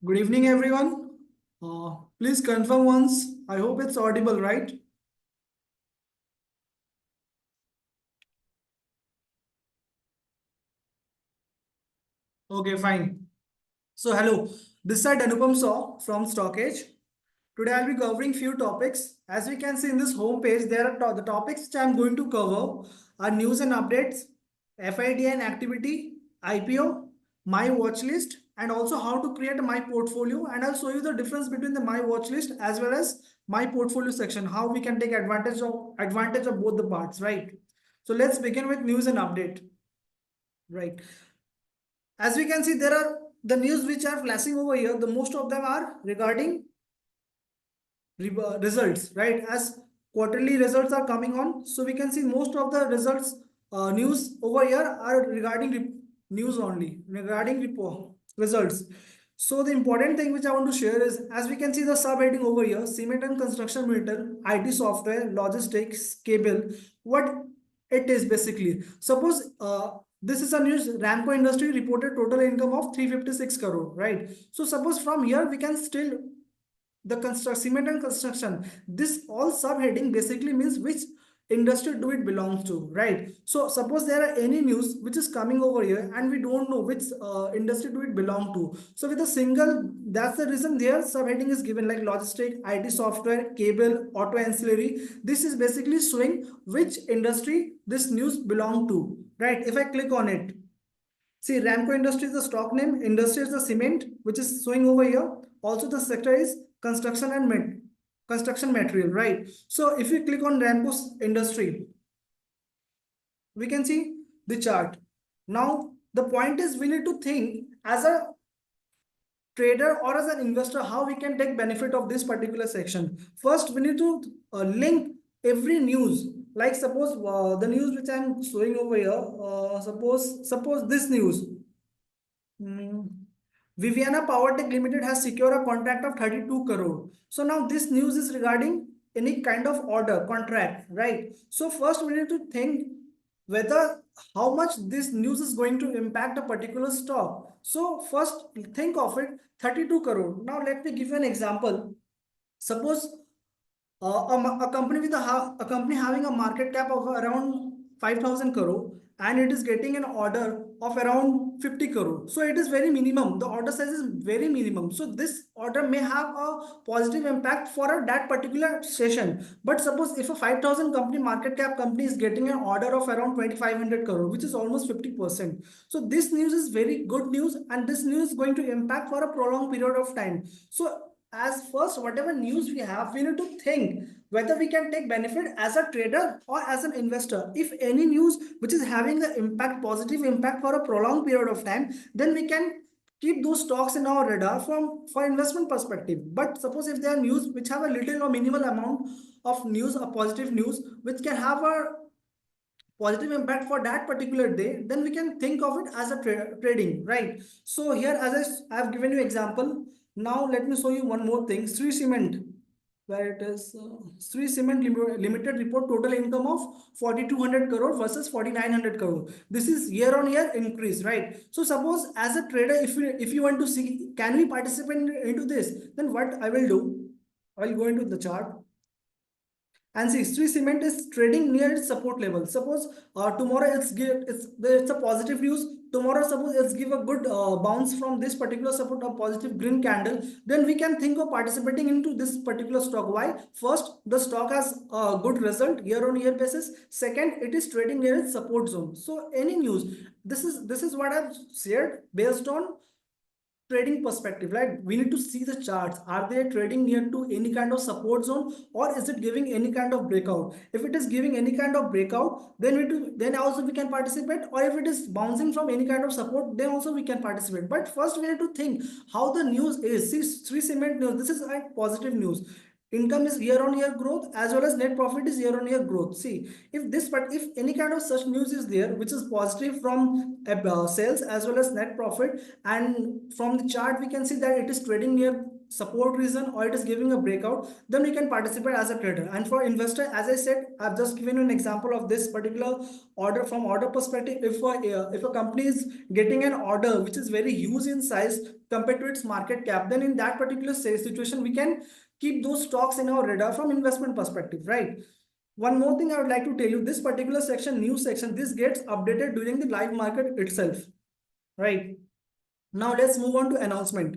Good evening, everyone. Please confirm once. I hope it's audible, right? Okay, fine. So, hello. This side Anupam Saw from StockEdge. Today, I'll be covering few topics. As we can see in this home page, there are the topics which I'm going to cover are news and updates, FID and activity, IPO, my watch list, and also how to create my portfolio. And I'll show you the difference between the my watch list as well as my portfolio section, how we can take advantage of both the parts, right? So let's begin with news and update, right? As we can see, there are the news which are flashing over here. The most of them are regarding results, right? As quarterly results are coming on, so we can see most of the results news over here are regarding news only, regarding report results. So the important thing which I want to share is, as we can see the subheading over here, cement and construction metal, IT software, logistics, cable, what it is basically. Suppose this is a news, Ramco industry reported total income of 356 crore, right? So suppose from here we can still the cement and construction, this all subheading basically means which industry do it belongs to, right? So suppose there are any news which is coming over here and we don't know which industry do it belong to, so with a single, that's the reason their subheading is given like logistic, IT software, cable, auto ancillary. This is basically showing which industry this news belong to, right? If I click on it, see, Ramco Industry is the stock name, industry is the cement, which is showing over here. Also, the sector is construction and construction material, right? So, if you click on Ramco's industry, we can see the chart. Now, the point is we need to think as a trader or as an investor how we can take benefit of this particular section. First, we need to link every news. Like suppose the news which I'm showing over here, suppose this news. Hmm. Viviana Powertech Limited has secured a contract of 32 crore. So now this news is regarding any kind of order, contract, right? So first we need to think whether how much this news is going to impact a particular stock. So first think of it, 32 crore. Now let me give you an example. Suppose a company with a company having a market cap of around 5,000 crore and it is getting an order of around 50 crore. So it is very minimum. The order size is very minimum. So this order may have a positive impact for that particular session. But suppose if a 5,000 company market cap company is getting an order of around 2,500 crore, which is almost 50%. So this news is very good news and this news is going to impact for a prolonged period of time. So as first, whatever news we have, we need to think whether we can take benefit as a trader or as an investor. If any news which is having the impact, positive impact for a prolonged period of time, then we can keep those stocks in our radar from for investment perspective. But suppose if there are news which have a little or minimal amount of news, a positive news, which can have a positive impact for that particular day, then we can think of it as a trading, right? So here, as I have given you example, now let me show you one more thing. Sri Cement, where it is Sri Cement Limited report total income of 4,200 crore versus 4,900 crore. This is year on year increase, right? So suppose as a trader, if you want to see, can we participate into this? Then what I will do, I will go into the chart and see Sri Cement is trading near its support level. Suppose tomorrow it's a positive news. Tomorrow, suppose it's give a good bounce from this particular support, a positive green candle. Then we can think of participating into this particular stock. Why? First, the stock has a good result year on year basis. Second, it is trading near its support zone. So any news, this is what I've shared based on trading perspective, right? We need to see the charts. Are they trading near to any kind of support zone, or is it giving any kind of breakout? If it is giving any kind of breakout, then also we can participate, or if it is bouncing from any kind of support, then also we can participate. But first we need to think how the news is. See, Sri Cement news, this is like positive news. Income is year on year growth as well as net profit is year on year growth. See, if any kind of such news is there which is positive from sales as well as net profit, and from the chart we can see that it is trading near support reason or it is giving a breakout, then we can participate as a trader. And for investor, as I said, I've just given you an example of this particular order. From order perspective, if a company is getting an order which is very huge in size compared to its market cap, then in that particular situation we can keep those stocks in our radar from investment perspective, right? One more thing I would like to tell you, this particular section, news section, this gets updated during the live market itself, right? Now let's move on to announcement.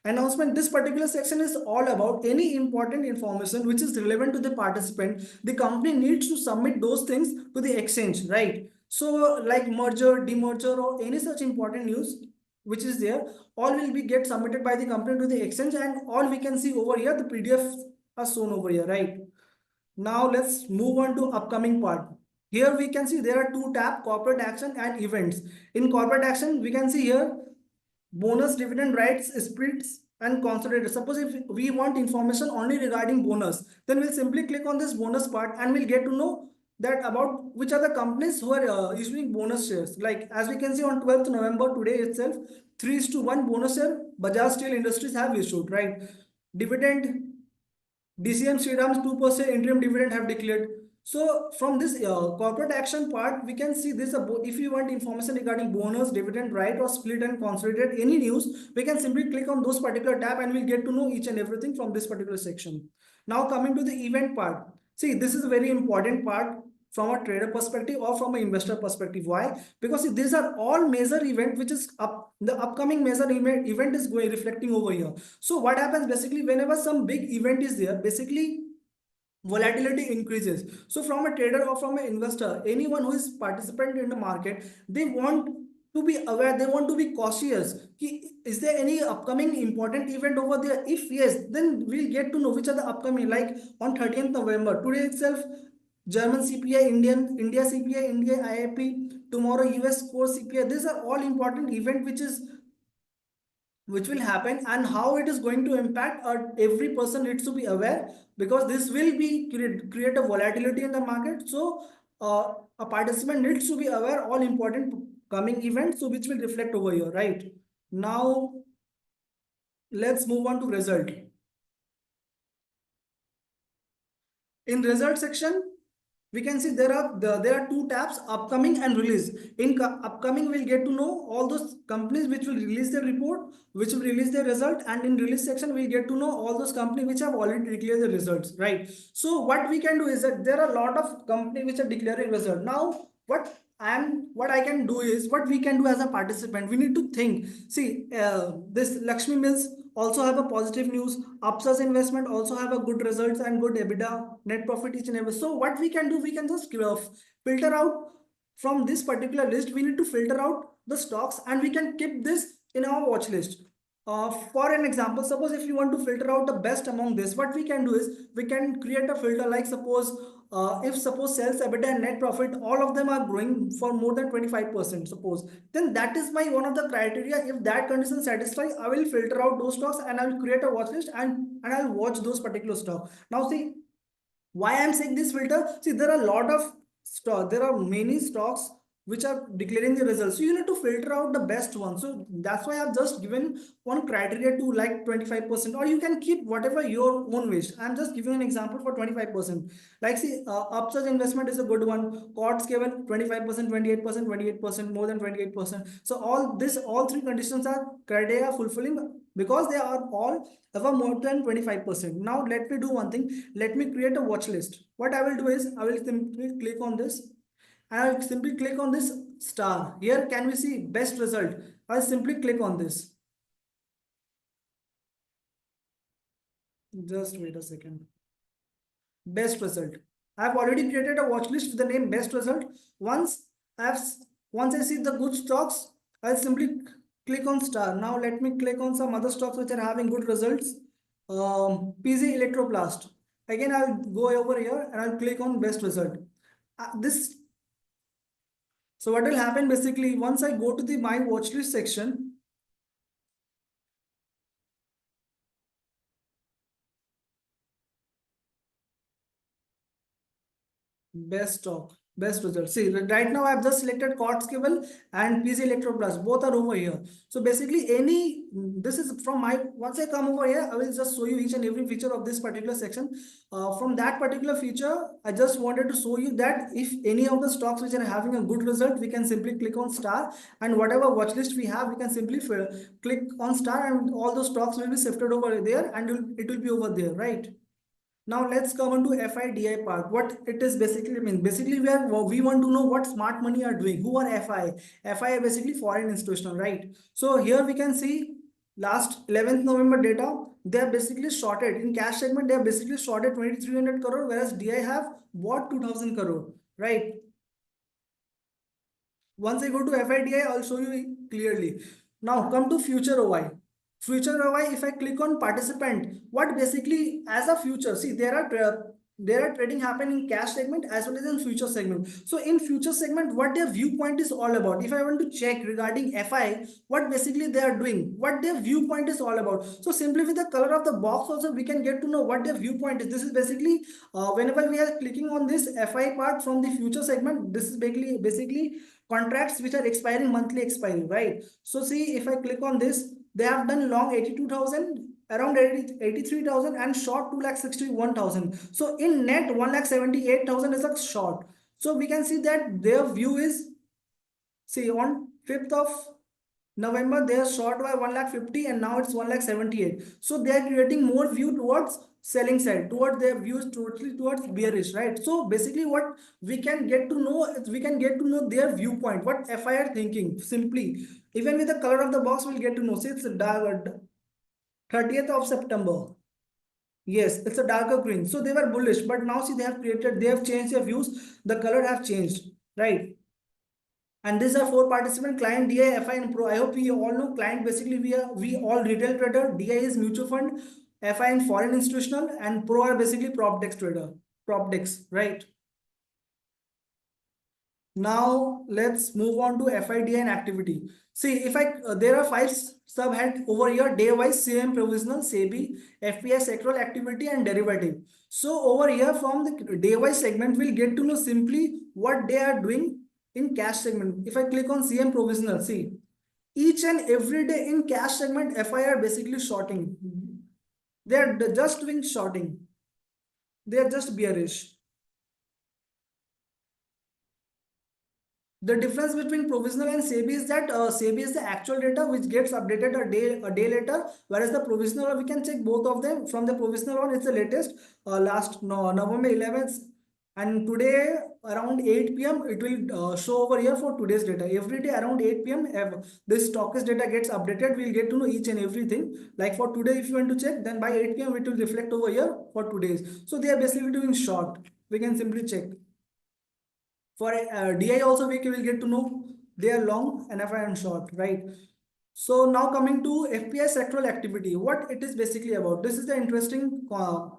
Announcement, this particular section is all about any important information which is relevant to the participant. The company needs to submit those things to the exchange, right? So like merger, demerger, or any such important news which is there, all will be get submitted by the company to the exchange, and all we can see over here, the PDFs are shown over here, right? Now let's move on to upcoming part. Here we can see there are two tabs, corporate action and events. In corporate action, we can see here bonus, dividend, rights, splits, and consolidated. Suppose if we want information only regarding bonus, then we'll simply click on this bonus part and we'll get to know that about which are the companies who are issuing bonus shares. Like as we can see on 12th November today itself, 3:1 bonus share Bajaj Steel Industries have issued, right? Dividend, DCM Sriram's 2% interim dividend have declared. So from this corporate action part, we can see this. If you want information regarding bonus, dividend, right, or split and consolidate any news, we can simply click on those particular tab and we'll get to know each and everything from this particular section. Now coming to the event part. See, this is a very important part from a trader perspective or from an investor perspective. Why? Because these are all major event which is up, the upcoming major event is going reflecting over here. So what happens basically, whenever some big event is there, basically volatility increases. So from a trader or from an investor, anyone who is participant in the market, they want to be aware, they want to be cautious. Is there any upcoming important event over there? If yes, then we'll get to know which are the upcoming. Like on 30th November, today itself, German CPI, India CPI, India IIP, tomorrow US core CPI. These are all important event which will happen, and how it is going to impact every person needs to be aware, because this will be create a volatility in the market. So a participant needs to be aware all important coming events, so which will reflect over here, right? Now let's move on to result. In result section, we can see there are two tabs, upcoming and release. In upcoming, we'll get to know all those companies which will release their report, which will release their result, and in release section we'll get to know all those companies which have already declared the results, right? So what we can do is that there are a lot of companies which are declaring result. Now what I can do is, what we can do as a participant, we need to think. See, this Lakshmi Mills also have a positive news. Upsas investment also have a good results and good EBITDA, net profit each and every. So what we can do, we can just filter out from this particular list. We need to filter out the stocks and we can keep this in our watch list. For an example, suppose if you want to filter out the best among this, what we can do is we can create a filter. Like suppose if suppose sales, EBITDA and net profit, all of them are growing for more than 25%, suppose, then that is my one of the criteria. If that condition satisfies, I will filter out those stocks and I will create a watch list, and I'll watch those particular stocks. Now see, why I'm saying this filter, see, there are a lot of stock, there are many stocks which are declaring the results, so you need to filter out the best one. So that's why I've just given one criteria to like 25%, or you can keep whatever your own wish. I'm just giving an example for 25%. Like see, upsurge investment is a good one. Courts given 25%, 28%, 28%, more than 28%. So all three conditions are criteria fulfilling, because they are all above more than 25%. Now let me do one thing. Let me create a watch list. What I will do is I will simply click on this, and I'll simply click on this star. Here can we see best result? I'll simply click on this. Just wait a second. Best result. I've already created a watch list with the name best result. Once I've once I see the good stocks, I'll simply click on star. Now let me click on some other stocks which are having good results. PZ Electroplast. Again, I'll go over here and I'll click on best result. This So what will happen basically, once I go to the my watch list section, best stock, best result. See, right now I've just selected Quartz Cable and PZ Electroplast. Both are over here. So basically, any this is from my, once I come over here, I will just show you each and every feature of this particular section. From that particular feature, I just wanted to show you that if any of the stocks which are having a good result, we can simply click on star, and whatever watch list we have, we can simply click on star, and all those stocks will be shifted over there, and it will be over there, right? Now let's come on to FIDI part. What it is basically mean? Basically, we want to know what smart money are doing. Who are FI? FI are basically foreign institutional, right? So here we can see last 11th November data. They are basically shorted in cash segment. They are basically shorted 2,300 crore, whereas DI have bought 2,000 crore, right? Once I go to FIDI, I'll show you clearly. Now come to future OI. Future OI, if I click on participant, what basically as a future, see there are trading happening in cash segment as well as in future segment. So in future segment, what their viewpoint is all about. If I want to check regarding FI, what basically they are doing, what their viewpoint is all about. So simply with the color of the box also, we can get to know what their viewpoint is. This is basically whenever we are clicking on this FI part from the future segment, this is basically contracts which are expiring monthly expiry, right? So see, if I click on this, they have done long 82,000, around 83,000, and short 2,61,000. So in net 1,78,000 is a short. So we can see that their view is, see, on 5th of November, they are short by 1,50,000 and now it's 1,78,000. So they are creating more view towards selling side, towards their views totally towards bearish, right? So basically what we can get to know is we can get to know their viewpoint, what FI are thinking simply. Even with the color of the box, we'll get to know. See, it's a dark 30th of September. Yes, it's a darker green. So they were bullish, but now see they have changed their views. The color have changed, right? And these are four participant: client, DI, FI, and Pro. I hope we all know client basically we all retail trader, DI is mutual fund, FI and foreign institutional, and Pro are basically prop desk trader, prop desk, right? Now let's move on to FIDI and activity. See, if I there are five subhead over here: day wise, CM provisional, SEBI, FPI sectoral activity, and derivative. So over here from the day wise segment, we'll get to know simply what they are doing in cash segment. If I click on CM provisional, see, each and every day in cash segment, FI are basically shorting. They are just doing shorting. They are just bearish. The difference between provisional and SEBI is that SEBI is the actual data which gets updated a day later, whereas the provisional, we can check both of them. From the provisional one, it's the latest, last no, November 11th, and today around 8 p.m. it will show over here for today's data. Every day around 8 p.m. This stockist data gets updated. We'll get to know each and everything. Like for today, if you want to check, then by 8 p.m. it will reflect over here for today's. So they are basically doing short. We can simply check. For DI also we will get to know they are long and FI and short, right? So now coming to FPI sectoral activity, what it is basically about. This is the interesting part.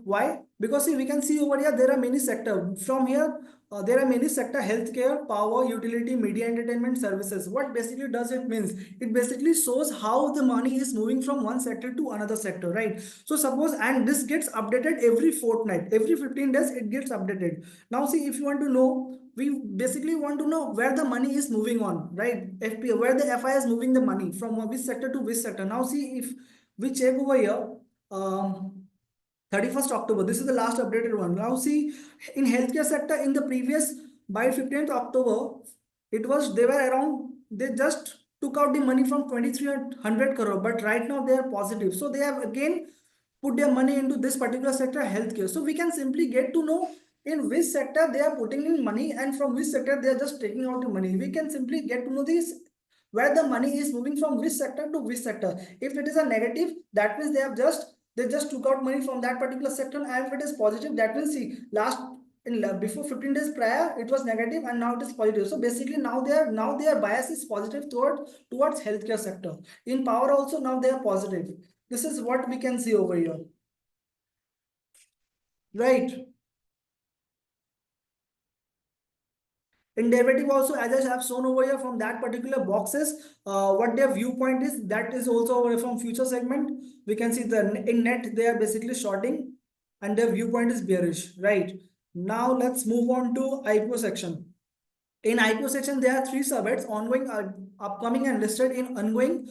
Why? Because see, we can see over here there are many sector. From here there are many sector: healthcare, power, utility, media, entertainment, services. What basically does it means? It basically shows how the money is moving from one sector to another sector, right? So suppose, and this gets updated every fortnight, every 15 days it gets updated. Now see, if you want to know, we basically want to know where the money is moving on, right? FPI, where the FI is moving the money from which sector to which sector. Now see, if we check over here, 31st October. This is the last updated one. Now see, in healthcare sector in the previous, by 15th October, it was, they were around, they just took out the money from 2,300 crore, but right now they are positive. So they have again put their money into this particular sector, healthcare. So we can simply get to know in which sector they are putting in money and from which sector they are just taking out the money. We can simply get to know this, where the money is moving from which sector to which sector. If it is a negative, that means they just took out money from that particular sector, and if it is positive, that means see, last in before 15 days prior it was negative and now it is positive. So basically now their bias is positive towards healthcare sector. In power also now they are positive. This is what we can see over here, right? In derivative also, as I have shown over here from that particular boxes, what their viewpoint is, that is also over from future segment. We can see the in net they are basically shorting and their viewpoint is bearish, right? Now let's move on to IPO section. In IPO section, there are three subheads: ongoing, upcoming, and listed. In ongoing,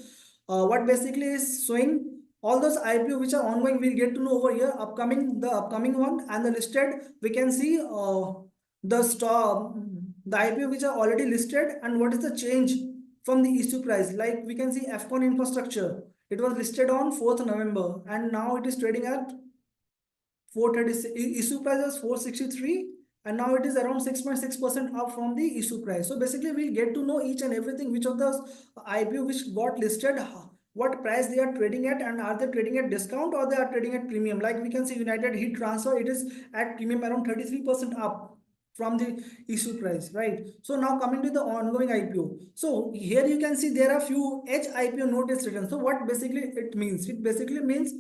what basically is showing all those IPO which are ongoing, we'll get to know over here. Upcoming, the upcoming one, and the listed, we can see the stock, the IPO which are already listed, and what is the change from the issue price. Like we can see Afcon Infrastructure, it was listed on 4th November, and now it is trading at 436. Issue price was 463, and now it is around 6.6% up from the issue price. So basically we'll get to know each and everything which of the IPO which got listed, what price they are trading at, and are they trading at discount or they are trading at premium. Like we can see United Heat Transfer, it is at premium around 33% up from the issue price, right? So now coming to the ongoing IPO. So here you can see there are few H IPO notice written. So what basically it means? It basically means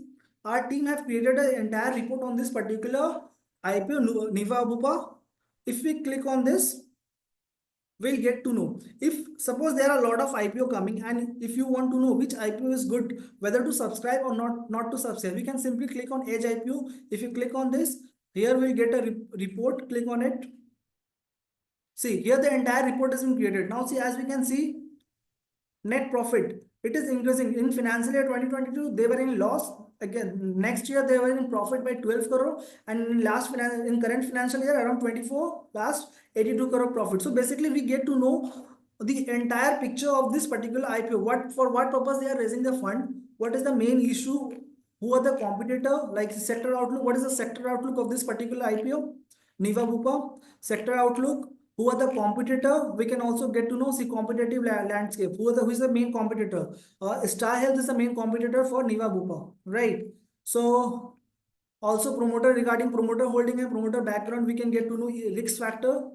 our team have created an entire report on this particular IPO, Nov'24. If we click on this, we'll get to know. If suppose there are a lot of IPO coming, and if you want to know which IPO is good, whether to subscribe or not to subscribe, we can simply click on Edge IPO. If you click on this, here we'll get a report. Click on it. See, here the entire report has been created. Now see, as we can see, net profit, it is increasing. In financial year 2022 they were in loss. Again, next year they were in profit by 12 crore, and in current financial year around 24 last 82 crore profit. So basically we get to know the entire picture of this particular IPO, what for what purpose they are raising the fund, what is the main issue, who are the competitor, like sector outlook, what is the sector outlook of this particular IPO, Niva sector outlook, who are the competitor. We can also get to know, see, competitive landscape, who is the main competitor. Star Health is the main competitor for Niva Bupa, right? So also promoter, regarding promoter holding and promoter background, we can get to know risk factor,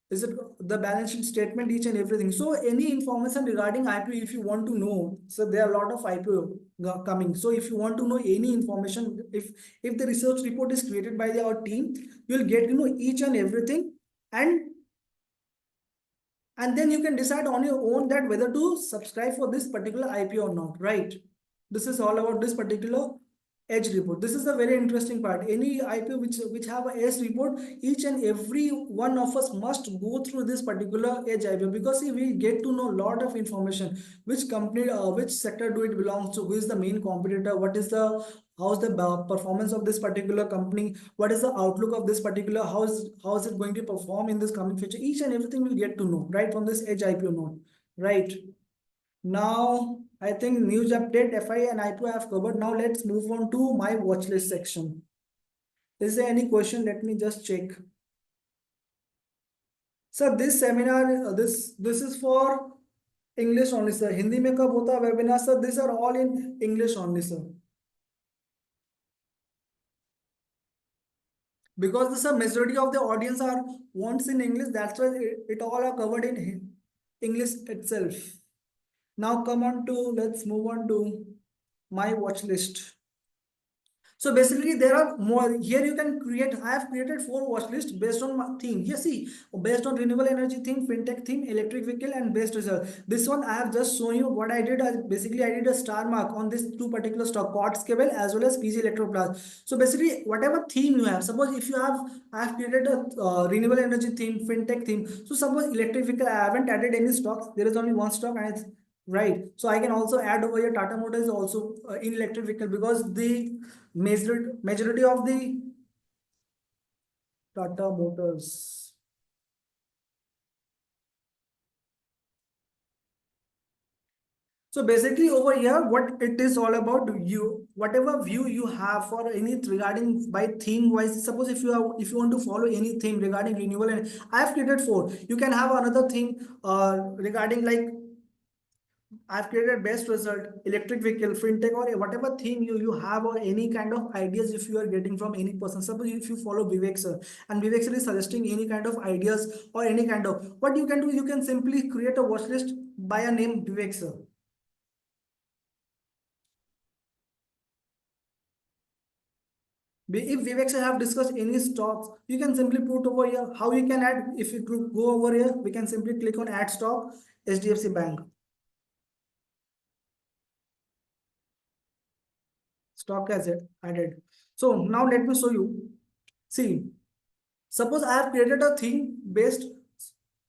is it the balance sheet statement, each and everything. So any information regarding IPO, if you want to know, so there are a lot of IPO coming. So if you want to know any information, if the research report is created by our team, you'll get to know each and everything, and then you can decide on your own that whether to subscribe for this particular IPO or not, right? This is all about this particular edge report. This is the very interesting part. Any IPO which have a edge report, each and every one of us must go through this particular edge IPO, because see, we get to know a lot of information, which company, which sector do it belongs to, who is the main competitor, what is the, how's the performance of this particular company, what is the outlook of this particular, how is it going to perform in this coming future. Each and everything we'll get to know right from this edge IPO note, right? Now I think news update, FI and IPO I have covered. Now let's move on to my watch list section. Is there any question? Let me just check. Sir, this seminar, this is for English only, sir. Hindi mein kab hota hai webinar, sir? These are all in English only, sir. Because the sir, majority of the audience are wants in English. That's why it all are covered in English itself. Now come on to, let's move on to my watch list. So basically there are more. Here you can create, I have created 4 watch lists based on my theme. Here see, based on renewable energy theme, fintech theme, electric vehicle, and best result. This one I have just shown you what I did. Basically I did a star mark on this 2 particular stock, Quartz Cable as well as PG Electroplast. So basically whatever theme you have, suppose if you have, I have created a renewable energy theme, fintech theme. So suppose electric vehicle, I haven't added any stocks. There is only one stock, and it's right. So I can also add over here Tata Motors also in electric vehicle, because the majority of the Tata Motors. So basically over here, what it is all about, you, whatever view you have for any regarding by theme wise, suppose if you have, if you want to follow any theme regarding renewable, and I have created 4, you can have another thing regarding like I've created best result, electric vehicle, fintech, or whatever theme you have, or any kind of ideas if you are getting from any person. Suppose if you follow Vivek sir, and Vivek sir is suggesting any kind of ideas or any kind of, what you can do, you can simply create a watch list by a name Vivek sir. If Vivek sir have discussed any stocks, you can simply put over here. How you can add, if you go over here, we can simply click on add stock, HDFC Bank. Stock as it added. So now let me show you. See, suppose I have created a thing based.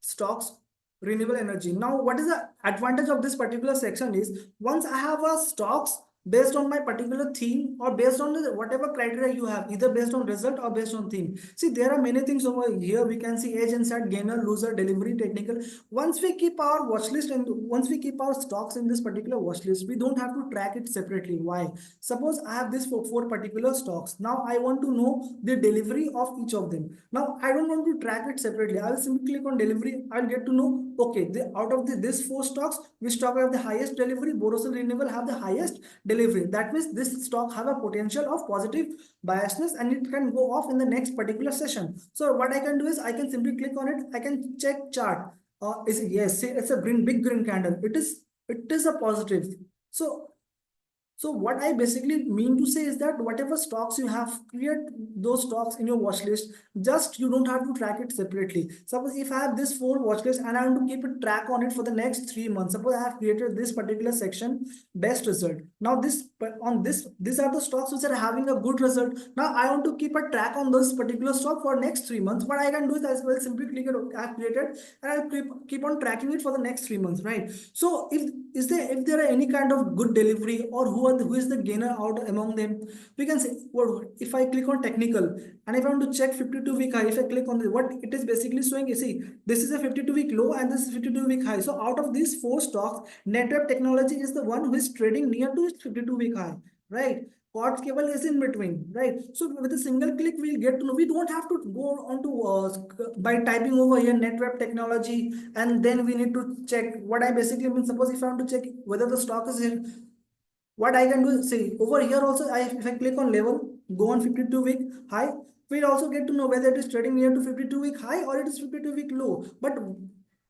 stocks, renewable energy. Now what is the advantage of this particular section is, once I have a stocks based on my particular theme or based on the, whatever criteria you have, either based on result or based on theme. See, there are many things over here. We can see edge, insight, gainer, loser, delivery, technical. Once we keep our watch list and once we keep our stocks in this particular watch list, we don't have to track it separately. Why? Suppose I have this for four particular stocks. Now I want to know the delivery of each of them. Now I don't want to track it separately. I will simply click on delivery. I'll get to know, okay, out of this four stocks, which stock have the highest delivery? Borosil Renewable have the highest delivery. That means this stock have a potential of positive biasness and it can go off in the next particular session. So what I can do is I can simply click on it. I can check chart. Is it, yes, say it's a green, big green candle. It is a positive. So what I basically mean to say is that whatever stocks you have, create those stocks in your watch list. Just you don't have to track it separately. Suppose if I have this four watch list and I want to keep a track on it for the next 3 months. Suppose I have created this particular section, best result. Now these are the stocks which are having a good result. Now I want to keep a track on this particular stock for next 3 months. What I can do is as well simply click it. I have created and I'll keep on tracking it for the next 3 months, right? So if there are any kind of good delivery or who is the gainer out among them, we can say, well, if I click on technical and if I want to check 52-week high, if I click on the, what it is basically showing, you see, this is a 52-week low and this is 52-week high. So out of these four stocks, network technology is the one who is trading near to its 52-week high, right? Quartz cable is in between, right? So with a single click, we'll get to know. We don't have to go on to by typing over here network technology, and then we need to check. What I basically mean, suppose if I want to check whether the stock is in, what I can do is see over here also. If I click on level, go on 52-week high, we'll also get to know whether it is trading near to 52-week high or it is 52-week low. But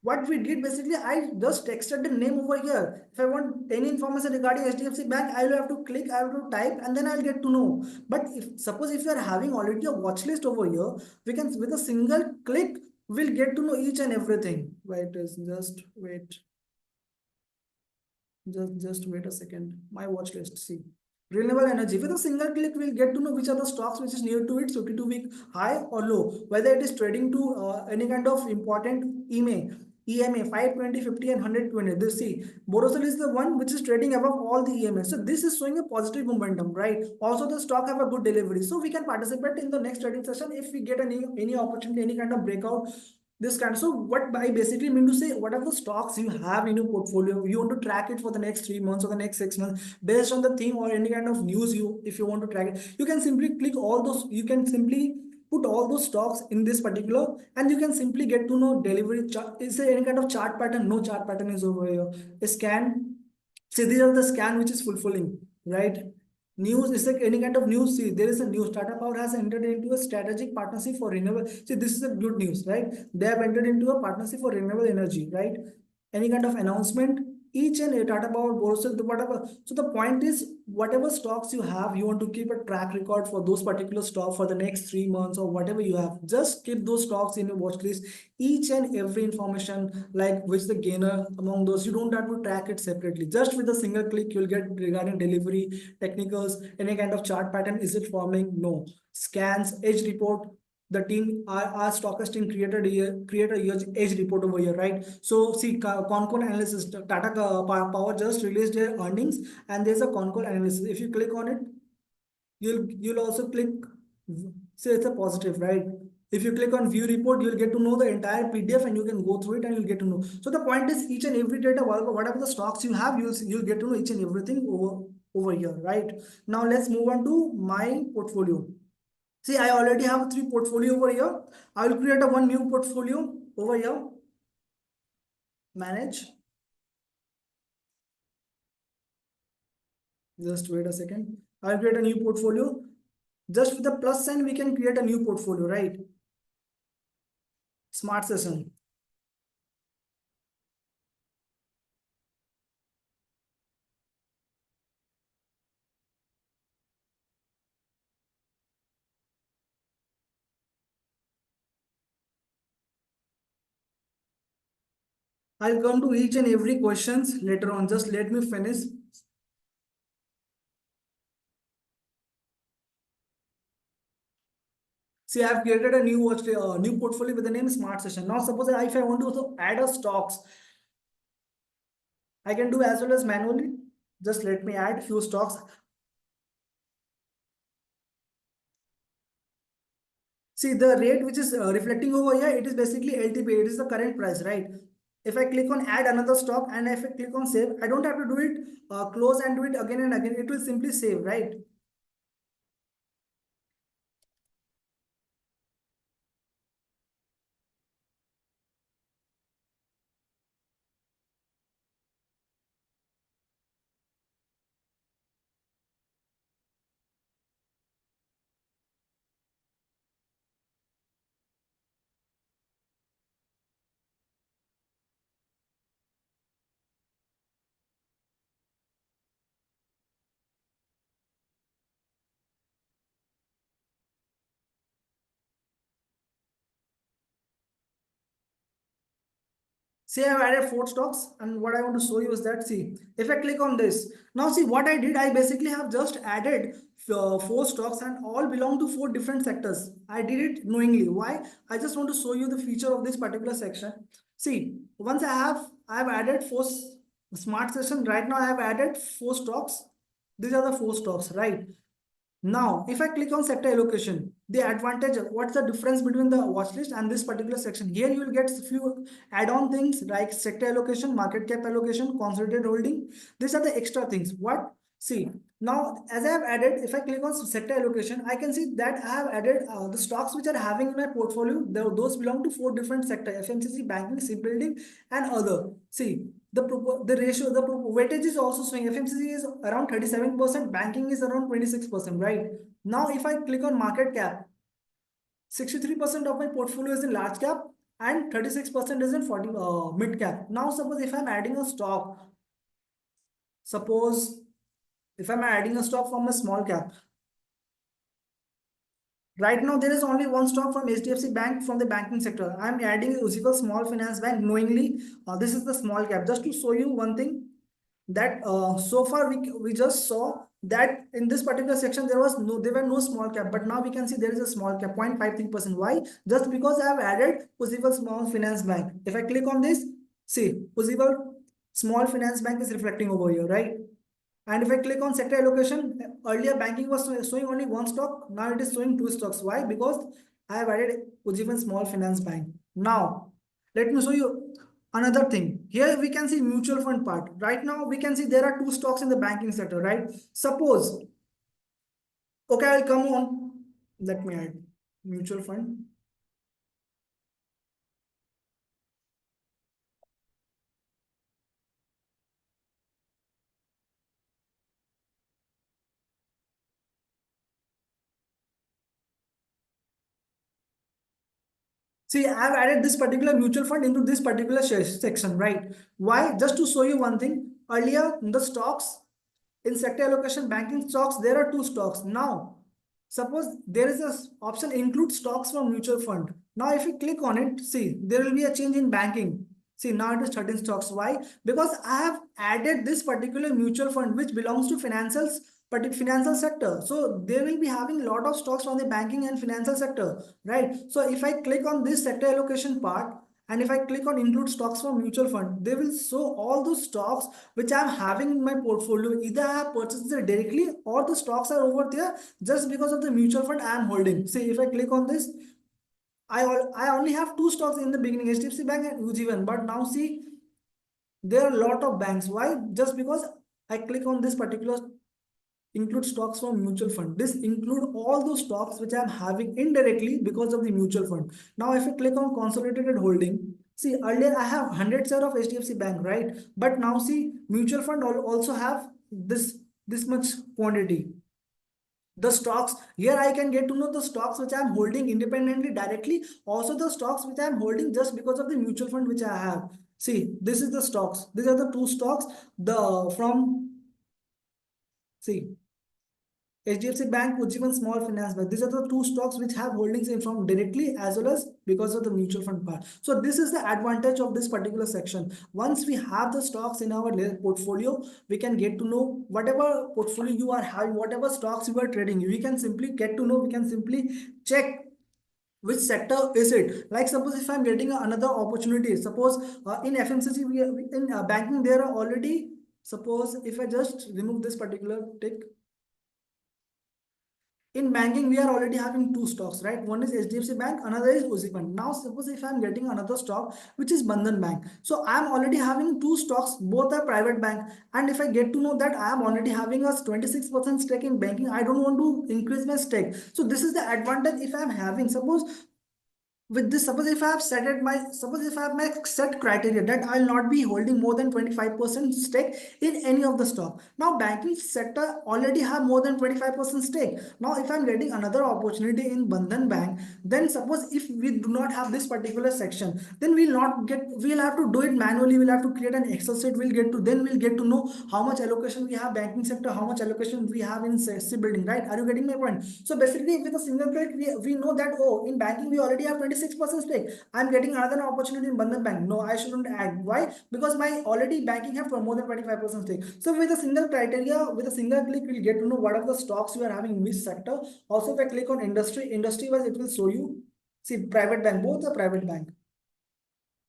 what we did basically, I just texted the name over here. If I want any information regarding HDFC Bank, I will have to click, I have to type, and then I'll get to know. But if suppose if you are having already a watch list over here, we can with a single click we'll get to know each and everything. Wait, just wait. Just wait a second. My watch list. See, renewable energy. With a single click, we'll get to know which are the stocks which is near to its 52-week high or low. Whether it is trading to any kind of important EMA 520, 50, and 120. This see, Borosil is the one which is trading above all the EMA. So this is showing a positive momentum, right? Also, the stock have a good delivery. So we can participate in the next trading session if we get any opportunity, any kind of breakout this kind. So what I basically mean to say, whatever stocks you have in your portfolio, you want to track it for the next 3 months or the next 6 months based on the theme or any kind of news. If you want to track it, you can simply click all those. You can simply put all those stocks in this particular, and you can simply get to know delivery chart. Is there any kind of chart pattern? No chart pattern is over here. A scan. See, these are the scan which is fulfilling, right? News is like any kind of news. See, there is a news. Tata Power has entered into a strategic partnership for renewable. See, this is a good news, right? They have entered into a partnership for renewable energy, right? Any kind of announcement, each and a Tata Power, Borosil, whatever. So the point is, whatever stocks you have, you want to keep a track record for those particular stocks for the next 3 months or whatever you have. Just keep those stocks in your watch list. Each and every information, like which the gainer among those, you don't have to track it separately. Just with a single click, you'll get regarding delivery, technicals, any kind of chart pattern. Is it forming? No. Scans, edge report, the team, our stockist team create a huge edge report over here, right? So see, concall analysis. Tata Power just released their earnings, and there's a concall analysis. If you click on it, you'll also click. Say it's a positive, right? If you click on view report, you'll get to know the entire PDF, and you can go through it, and you'll get to know. So the point is, each and every data, whatever the stocks you have, you'll get to know each and everything over here, right? Now let's move on to my portfolio. See, I already have 3 portfolio over here. I will create a one new portfolio over here. Manage. Just wait a second. I'll create a new portfolio. Just with the plus sign, we can create a new portfolio, right? Smart session. I'll come to each and every questions later on. Just let me finish. See, I have created a new portfolio with the name Smart Session. Now, suppose if I want to also add a stocks, I can do as well as manually. Just let me add few stocks. See, the rate which is reflecting over here, it is basically LTP. It is the current price, right? If I click on add another stock and if I click on save, I don't have to do it close and do it again and again. It will simply save, right? See, I've added four stocks, and what I want to show you is that, see, if I click on this, now see what I did, I basically have just added four stocks and all belong to four different sectors. I did it knowingly. Why? I just want to show you the feature of this particular section. See, once I have added smart session. Right now, I have added four stocks. These are the four stocks, right? Now, if I click on sector allocation, the advantage, what's the difference between the watch list and this particular section? Here you will get few add-on things like sector allocation, market cap allocation, consolidated holding. These are the extra things. What? See, now as I have added, if I click on sector allocation, I can see that I have added the stocks which are having in my portfolio. Those belong to four different sectors: FMCG, banking, shipbuilding, and other. See, the ratio, the weightage is also showing. FMCG is around 37%, banking is around 26%, right? Now, if I click on market cap, 63% of my portfolio is in large cap and 36% is in 40 mid cap. Now, suppose if I'm adding a stock, suppose if I'm adding a stock from a small cap, right now, there is only one stock from HDFC Bank from the banking sector. I'm adding Usival Small Finance Bank knowingly. This is the small cap. Just to show you one thing, that so far we just saw that in this particular section there were no small cap, but now we can see there is a small cap 0.53%. Why? Just because I have added possible small finance bank. If I click on this, see possible small finance bank is reflecting over here, right? And if I click on sector allocation, earlier banking was showing only one stock. Now it is showing two stocks. Why? Because I have added Ujjivan Small Finance Bank. Now, let me show you another thing. Here we can see mutual fund part. Right now we can see there are two stocks in the banking sector, right? Suppose, okay, I'll come on. Let me add mutual fund. See, I've added this particular mutual fund into this particular section, right? Why? Just to show you one thing. Earlier, the stocks in sector allocation banking stocks, there are two stocks. Now, suppose there is a option include stocks from mutual fund. Now, if you click on it, see, there will be a change in banking. See, now it is 13 stocks. Why? Because I have added this particular mutual fund which belongs to financials, but financial sector. So they will be having a lot of stocks from the banking and financial sector, right? So if I click on this sector allocation part, and if I click on include stocks from mutual fund, they will show all those stocks which I'm having in my portfolio. Either I have purchased it directly or the stocks are over there just because of the mutual fund I am holding. See, if I click on this, I only have two stocks in the beginning, HDFC Bank and Ujjivan. But now see, there are a lot of banks. Why? Just because I click on this particular include stocks from mutual fund. This include all those stocks which I'm having indirectly because of the mutual fund. Now, if I click on consolidated holding, see earlier I have 100 share of HDFC Bank, right? But now see mutual fund also have this much quantity. The stocks here I can get to know the stocks which I'm holding independently directly. Also the stocks which I'm holding just because of the mutual fund which I have. See, this is the stocks. These are the two stocks. The from see HDFC Bank, Ujjivan Small Finance Bank. These are the two stocks which have holdings in from directly as well as because of the mutual fund part. So this is the advantage of this particular section. Once we have the stocks in our portfolio, we can get to know whatever portfolio you are having, whatever stocks you are trading. We can simply get to know, we can simply check which sector is it? Like suppose if I'm getting another opportunity, suppose in FMCG, in banking there are already, suppose if I just remove this particular tick, in banking we are already having two stocks, right? One is HDFC Bank, another is OC Bank. Now suppose if I'm getting another stock which is Bandhan Bank, so I'm already having two stocks, both are private bank. And if I get to know that I'm already having a 26% stake in banking, I don't want to increase my stake. So this is the advantage if I'm having. Suppose with this, suppose if I have set it my, suppose if I have my set criteria that I'll not be holding more than 25% stake in any of the stock. Now banking sector already have more than 25% stake. Now if I'm getting another opportunity in Bandhan Bank, then suppose if we do not have this particular section, then we'll not get, we'll have to do it manually, we'll have to create an Excel sheet, we'll get to, then we'll get to know how much allocation we have banking sector, how much allocation we have in C building, right? Are you getting my point? So basically with a single click, we know that, oh, in banking we already have 26% stake, I'm getting another opportunity in Bandhan Bank, no, I shouldn't add. Why? Because my already banking have more than 25% stake. So with a single criteria, with a single click, we'll get to know what are the stocks you are having in which sector. Also if I click on industry wise, it will show you, see, private bank, both are private bank.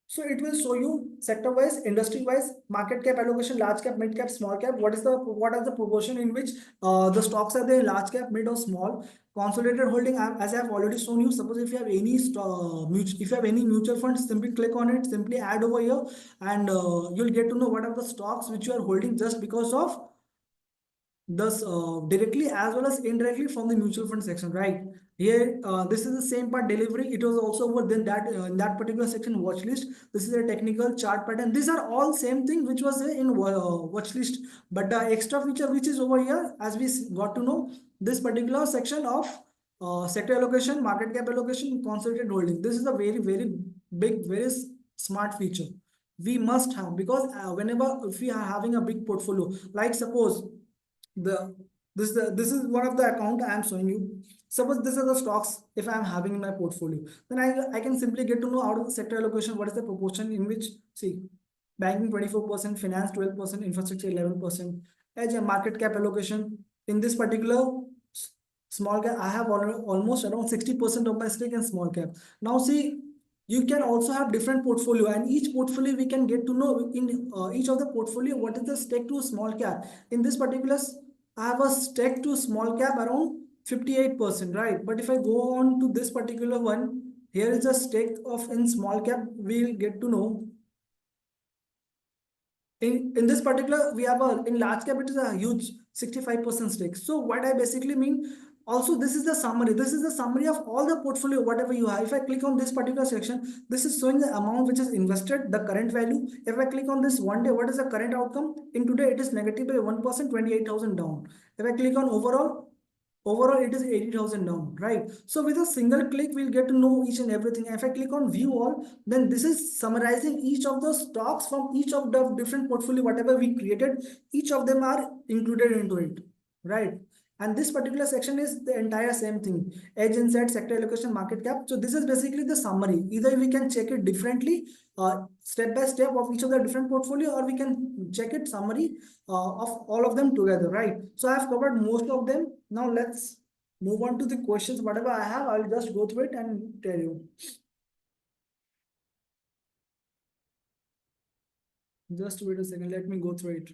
So it will show you sector wise, industry wise, market cap allocation, large cap, mid cap, small cap. What are the proportion in which the stocks are there, large cap, mid or small. Consolidated holding, as I have already shown you. Suppose if you have any if you have any mutual funds, simply click on it, simply add over here, and you'll get to know what are the stocks which you are holding just because of thus directly as well as indirectly from the mutual fund section, right? Here this is the same part, delivery, it was also over then that in that particular section, watch list. This is a technical chart pattern, these are all same thing which was in watch list. But the extra feature which is over here, as we got to know, this particular section of sector allocation, market cap allocation, consolidated holding, this is a very very big, very smart feature we must have. Because whenever if we are having a big portfolio, like suppose the this is one of the account I am showing you. Suppose this is the stocks if I am having in my portfolio, then I can simply get to know out of the sector allocation what is the proportion in which, see, banking 24%, finance 12%, infrastructure 11%. As a market cap allocation in this particular small cap, I have almost around 60% of my stake in small cap. Now see, you can also have different portfolio, and each portfolio we can get to know in each of the portfolio what is the stake to small cap. In this particular, I have a stake to small cap around 58%, right? But if I go on to this particular one, here is a stake of in small cap, we'll get to know in this particular we have a, in large cap it is a huge 65% stake. So what I basically mean, also this is the summary, this is the summary of all the portfolio whatever you have. If I click on this particular section, this is showing the amount which is invested, the current value. If I click on this one day, what is the current outcome? In today it is negative by 1%, 28,000 down. If I click on overall it is 80,000 down, right? So with a single click we'll get to know each and everything. If I click on view all, then this is summarizing each of the stocks from each of the different portfolio whatever we created, each of them are included into it, right? And this particular section is the entire same thing, edge, insight, sector allocation, market cap. So this is basically the summary. Either we can check it differently, step by step of each of the different portfolio, or we can check it summary of all of them together, right? So I have covered most of them. Now let's move on to the questions. Whatever I have, I'll just go through it and tell you. Just wait a second. Let me go through it.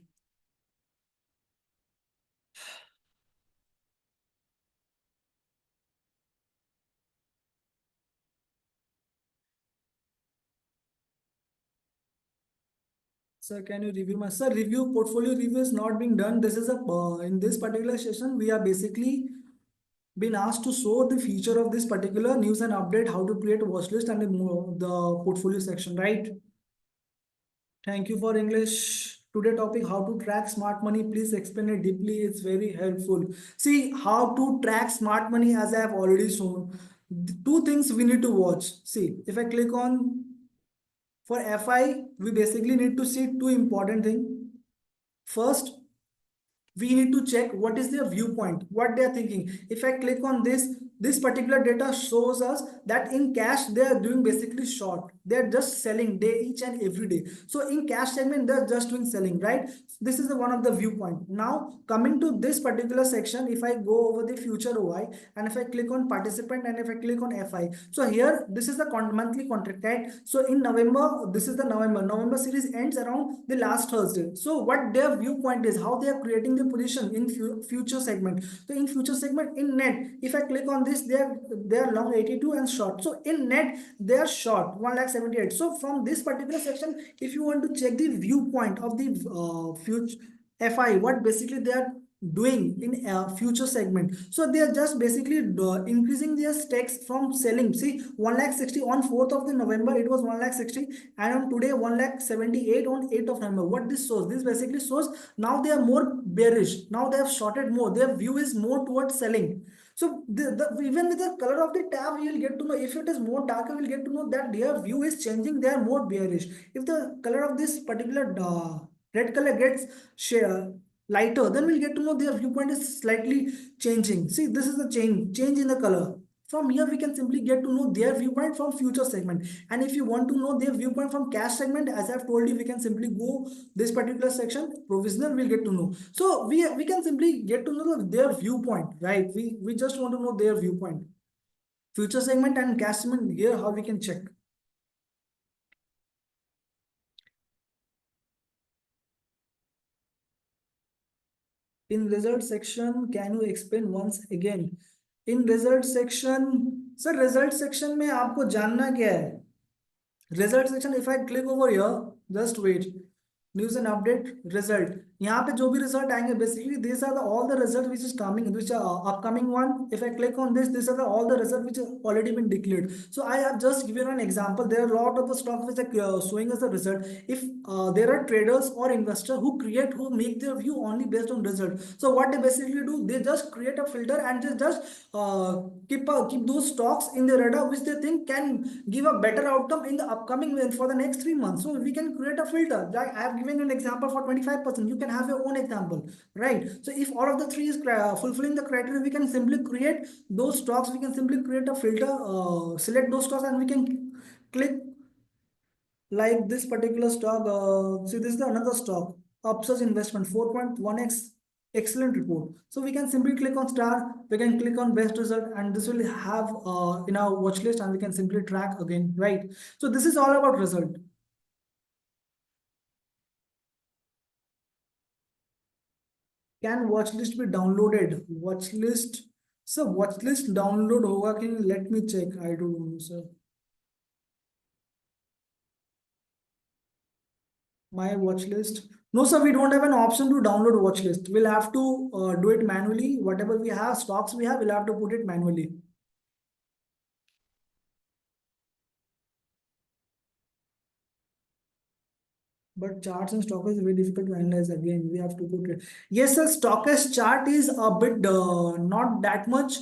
Sir, can you review my, sir, review portfolio review is not being done. This is a in this particular session we are basically been asked to show the feature of this particular news and update, how to create a watch list and the portfolio section, right? Thank you for English. Today topic, how to track smart money. Please explain it deeply. It's very helpful. See, how to track smart money, as I have already shown. Two things we need to watch. See, if I click on for FI, we basically need to see two important things. First, we need to check what is their viewpoint, what they are thinking. If I click on this, this particular data shows us that in cash they are doing basically short, they are just selling day each and every day. So in cash segment they're just doing selling, right? This is the one of the viewpoint. Now coming to this particular section, if I go over the future OI and if I click on participant and if I click on FI, so here this is the monthly contract, right? So in November, this is the November series ends around the last Thursday. So what their viewpoint is, how they are creating the position in future segment. So in future segment in net, if I click on this, they are long 82 and short. So in net they are short 1,78,000. So from this particular section, if you want to check the viewpoint of the future FI, what basically they are doing in future segment, so they are just basically increasing their stakes from selling. See, 1,60,000 on 4th of the November, it was 1,60,000, and on today 1,78,000 on 8th of November. What this shows, this basically shows now they are more bearish, now they have shorted more, their view is more towards selling. So even with the color of the tab, you will get to know, if it is more darker, you will get to know that their view is changing, they are more bearish. If the color of this particular red color gets share lighter, then we'll get to know their viewpoint is slightly changing. See, this is the change in the color. From here we can simply get to know their viewpoint from future segment. And if you want to know their viewpoint from cash segment, as I've told you, we can simply go this particular section provisional, we'll get to know. So we can simply get to know their viewpoint, right? We just want to know their viewpoint, future segment and cash segment. Here how we can check. In result section, can you explain once again? In result section, sir, result section में आपको जानना क्या है? Result section, if I click over here, just wait, news and update result, यहाँ पे जो भी result आएंगे basically this are the all the result which is coming, which are upcoming one. If I click on this are the all the result which already been declared. So I have just given an example. There are a lot of the stock which are showing us the result. If there are traders or investors who make their view only based on result, so what they basically do, they just create a filter and just keep those stocks in the radar which they think can give a better outcome in the upcoming for the next 3 months. So we can create a filter. Like I have given an example for 25%. You can have your own example, right? So if all of the three is fulfilling the criteria, we can simply create those stocks. We can simply create a filter, select those stocks, and we can click like this particular stock. See, this is the another stock, Upsurge Investment, 4.1x, excellent report. So we can simply click on star, we can click on best result, and this will have in our watch list, and we can simply track again, right? So this is all about result. Can watch list be downloaded? Watch list. So watch list download होगा कि नहीं? Let me check. I don't know, sir. My watch list. No, sir, we don't have an option to download watch list. We'll have to do it manually. Whatever we have, stocks we have, we'll have to put it manually. But charts and stock is very difficult to analyze. Again, we have to put it. Yes, sir, stockist chart is a bit not that much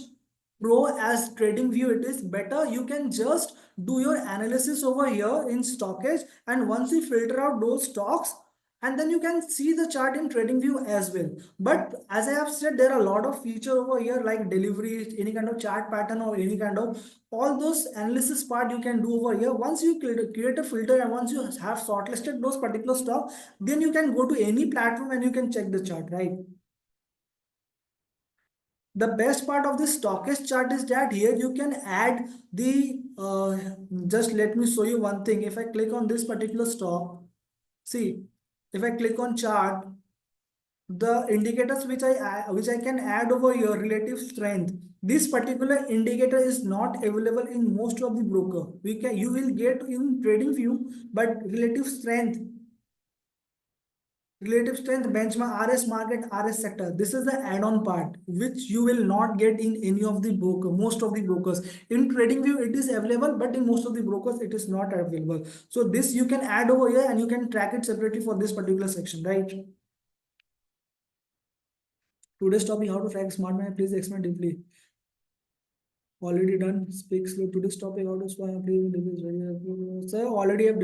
pro as trading view. It is better. You can just do your analysis over here in stockage, and once you filter out those stocks, and then you can see the chart in trading view as well. But as I have said, there are a lot of feature over here like delivery, any kind of chart pattern or any kind of all those analysis part you can do over here. Once you create a filter and once you have shortlisted those particular stock, then you can go to any platform and you can check the chart, right? The best part of this stockist chart is that here you can add the just let me show you one thing. If I click on this particular stock, see, if I click on chart, the indicators which I can add over here, relative strength, this particular indicator is not available in most of the broker. You will get in trading view, but relative strength benchmark, RS market, RS sector, this is the add-on part which you will not get in any of the broker, most of the brokers. In trading view it is available, but in most of the brokers it is not available. So this you can add over here and you can track it separately for this particular section, right? Today's topic, how to track smart money, please explain deeply. Already done. Speak slow. Today's topic, how to spy, please deeply. Sir, already have.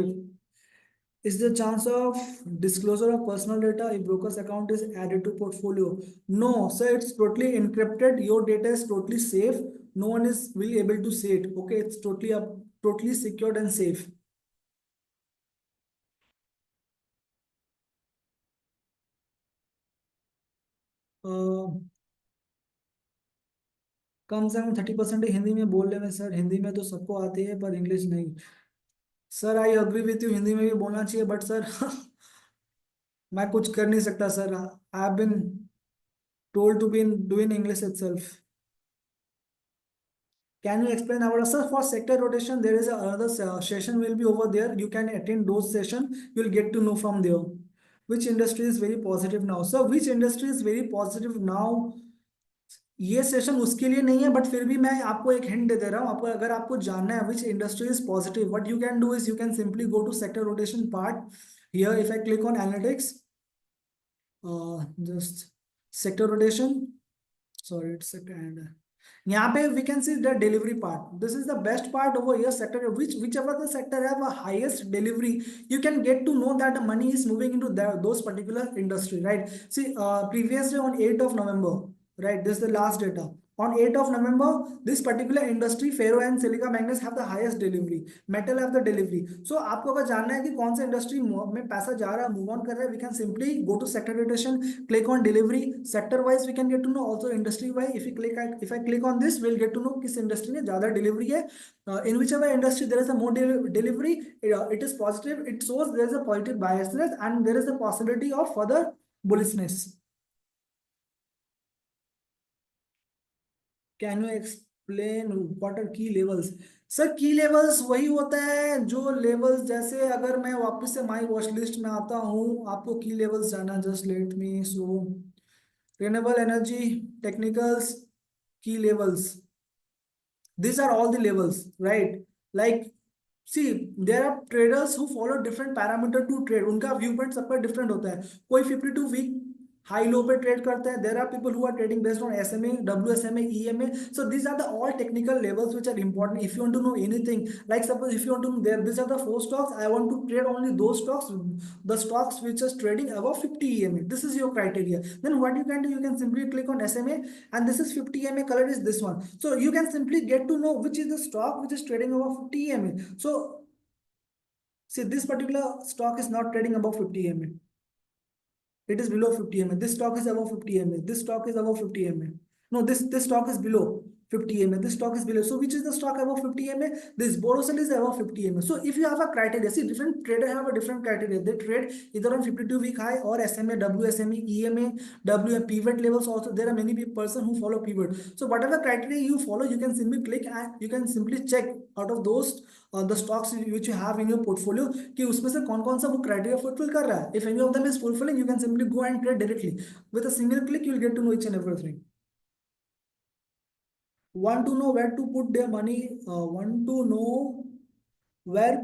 Is the chance of disclosure of personal data if broker's account is added to portfolio? No, sir, it's totally encrypted. Your data is totally safe. no one is really able to say it. Okay, it's totally up, totally secured and safe. uh, कम से कम 30% हिंदी में बोल रहे हैं sir. Hindi में तो सबको आती है पर इंग्लिश नहीं। Sir I agree with you, Hindi में भी बोलना चाहिए बट सर मैं कुछ कर नहीं सकता sir. I have been told to be in do in English itself. Can you explain about, sir, for sector rotation there is another session will be over there, you can attend those session, you'll get to know from there which industry is very positive now. So which industry is very positive now, ये session उसके लिए नहीं है but फिर भी मैं आपको एक हिंट दे दे रहा हूँ आपको। अगर आपको जानना है which industry is positive, what you can do is you can simply go to sector rotation part. Here if I click on analytics, just sector rotation, sorry it's second, यहाँ पे we can see the delivery part. This is the best part over here, sector whichever the sector have a highest delivery, you can get to know that the money is moving into those particular industry, right? See, previously on 8th of November, right, this is the last data. On 8th of November, this particular industry, ferro and silica manganese have the highest delivery, metal have the delivery. So आपको अगर जानना है कि कौन सा industry में पैसा जा रहा है, मूव ऑन कर रहा है, we can simply go to sector rotation, click on delivery, sector wise we can get to know, also industry wise if I click on this we'll get to know किस industry में ज्यादा delivery है। In whichever industry there is a more delivery, it is positive, it shows there is a positive biasness and there is a possibility of further bullishness. Can you explain what are key levels? Sir key levels वही होता है जो levels, जैसे अगर मैं वापस से my watch list में आता हूँ, आपको की लेवल्स जाना, जस्ट लेट मी सो रिन्यूएबल एनर्जी टेक्निकल्स की levels, these are all the levels, right? Like, see, there are traders who follow different parameter to trade, उनका viewpoint सबका different होता है। कोई 52 week high low पे trade करता है, there are people who are trading based on SMA, WSMA, EMA. So these are the all technical levels which are important if you want to know anything. Like suppose if you want to know there, these are the four stocks, I want to trade only those stocks, the stocks which is trading above 50 EMA, this is your criteria. Then what you can do, you can simply click on SMA and this is 50 EMA, color is this one, so you can simply get to know which is the stock which is trading above 50 EMA. So see, this particular stock is not trading above 50 EMA, it is below 50 mA. This stock is above 50 mA. This stock is above 50 mA. No, this stock is below 50 mA. This stock is below. So which is the stock above 50 mA? This Borosel is above 50 mA. So if you have a criteria, see, different traders have a different criteria. They trade either on 52-week high or SMA, WSME, EMA, WM pivot levels. Also, there are many person who follow pivot. So whatever criteria you follow, you can simply click and you can simply check out of those the stocks which you have in your portfolio कि उसमें से कौन कौन सा वो criteria fulfill कर रहा है. If any of them is fulfilling, you can simply go and trade directly. With a single click, you'll get to know each and everything. Want to know where to put their money? Want to know where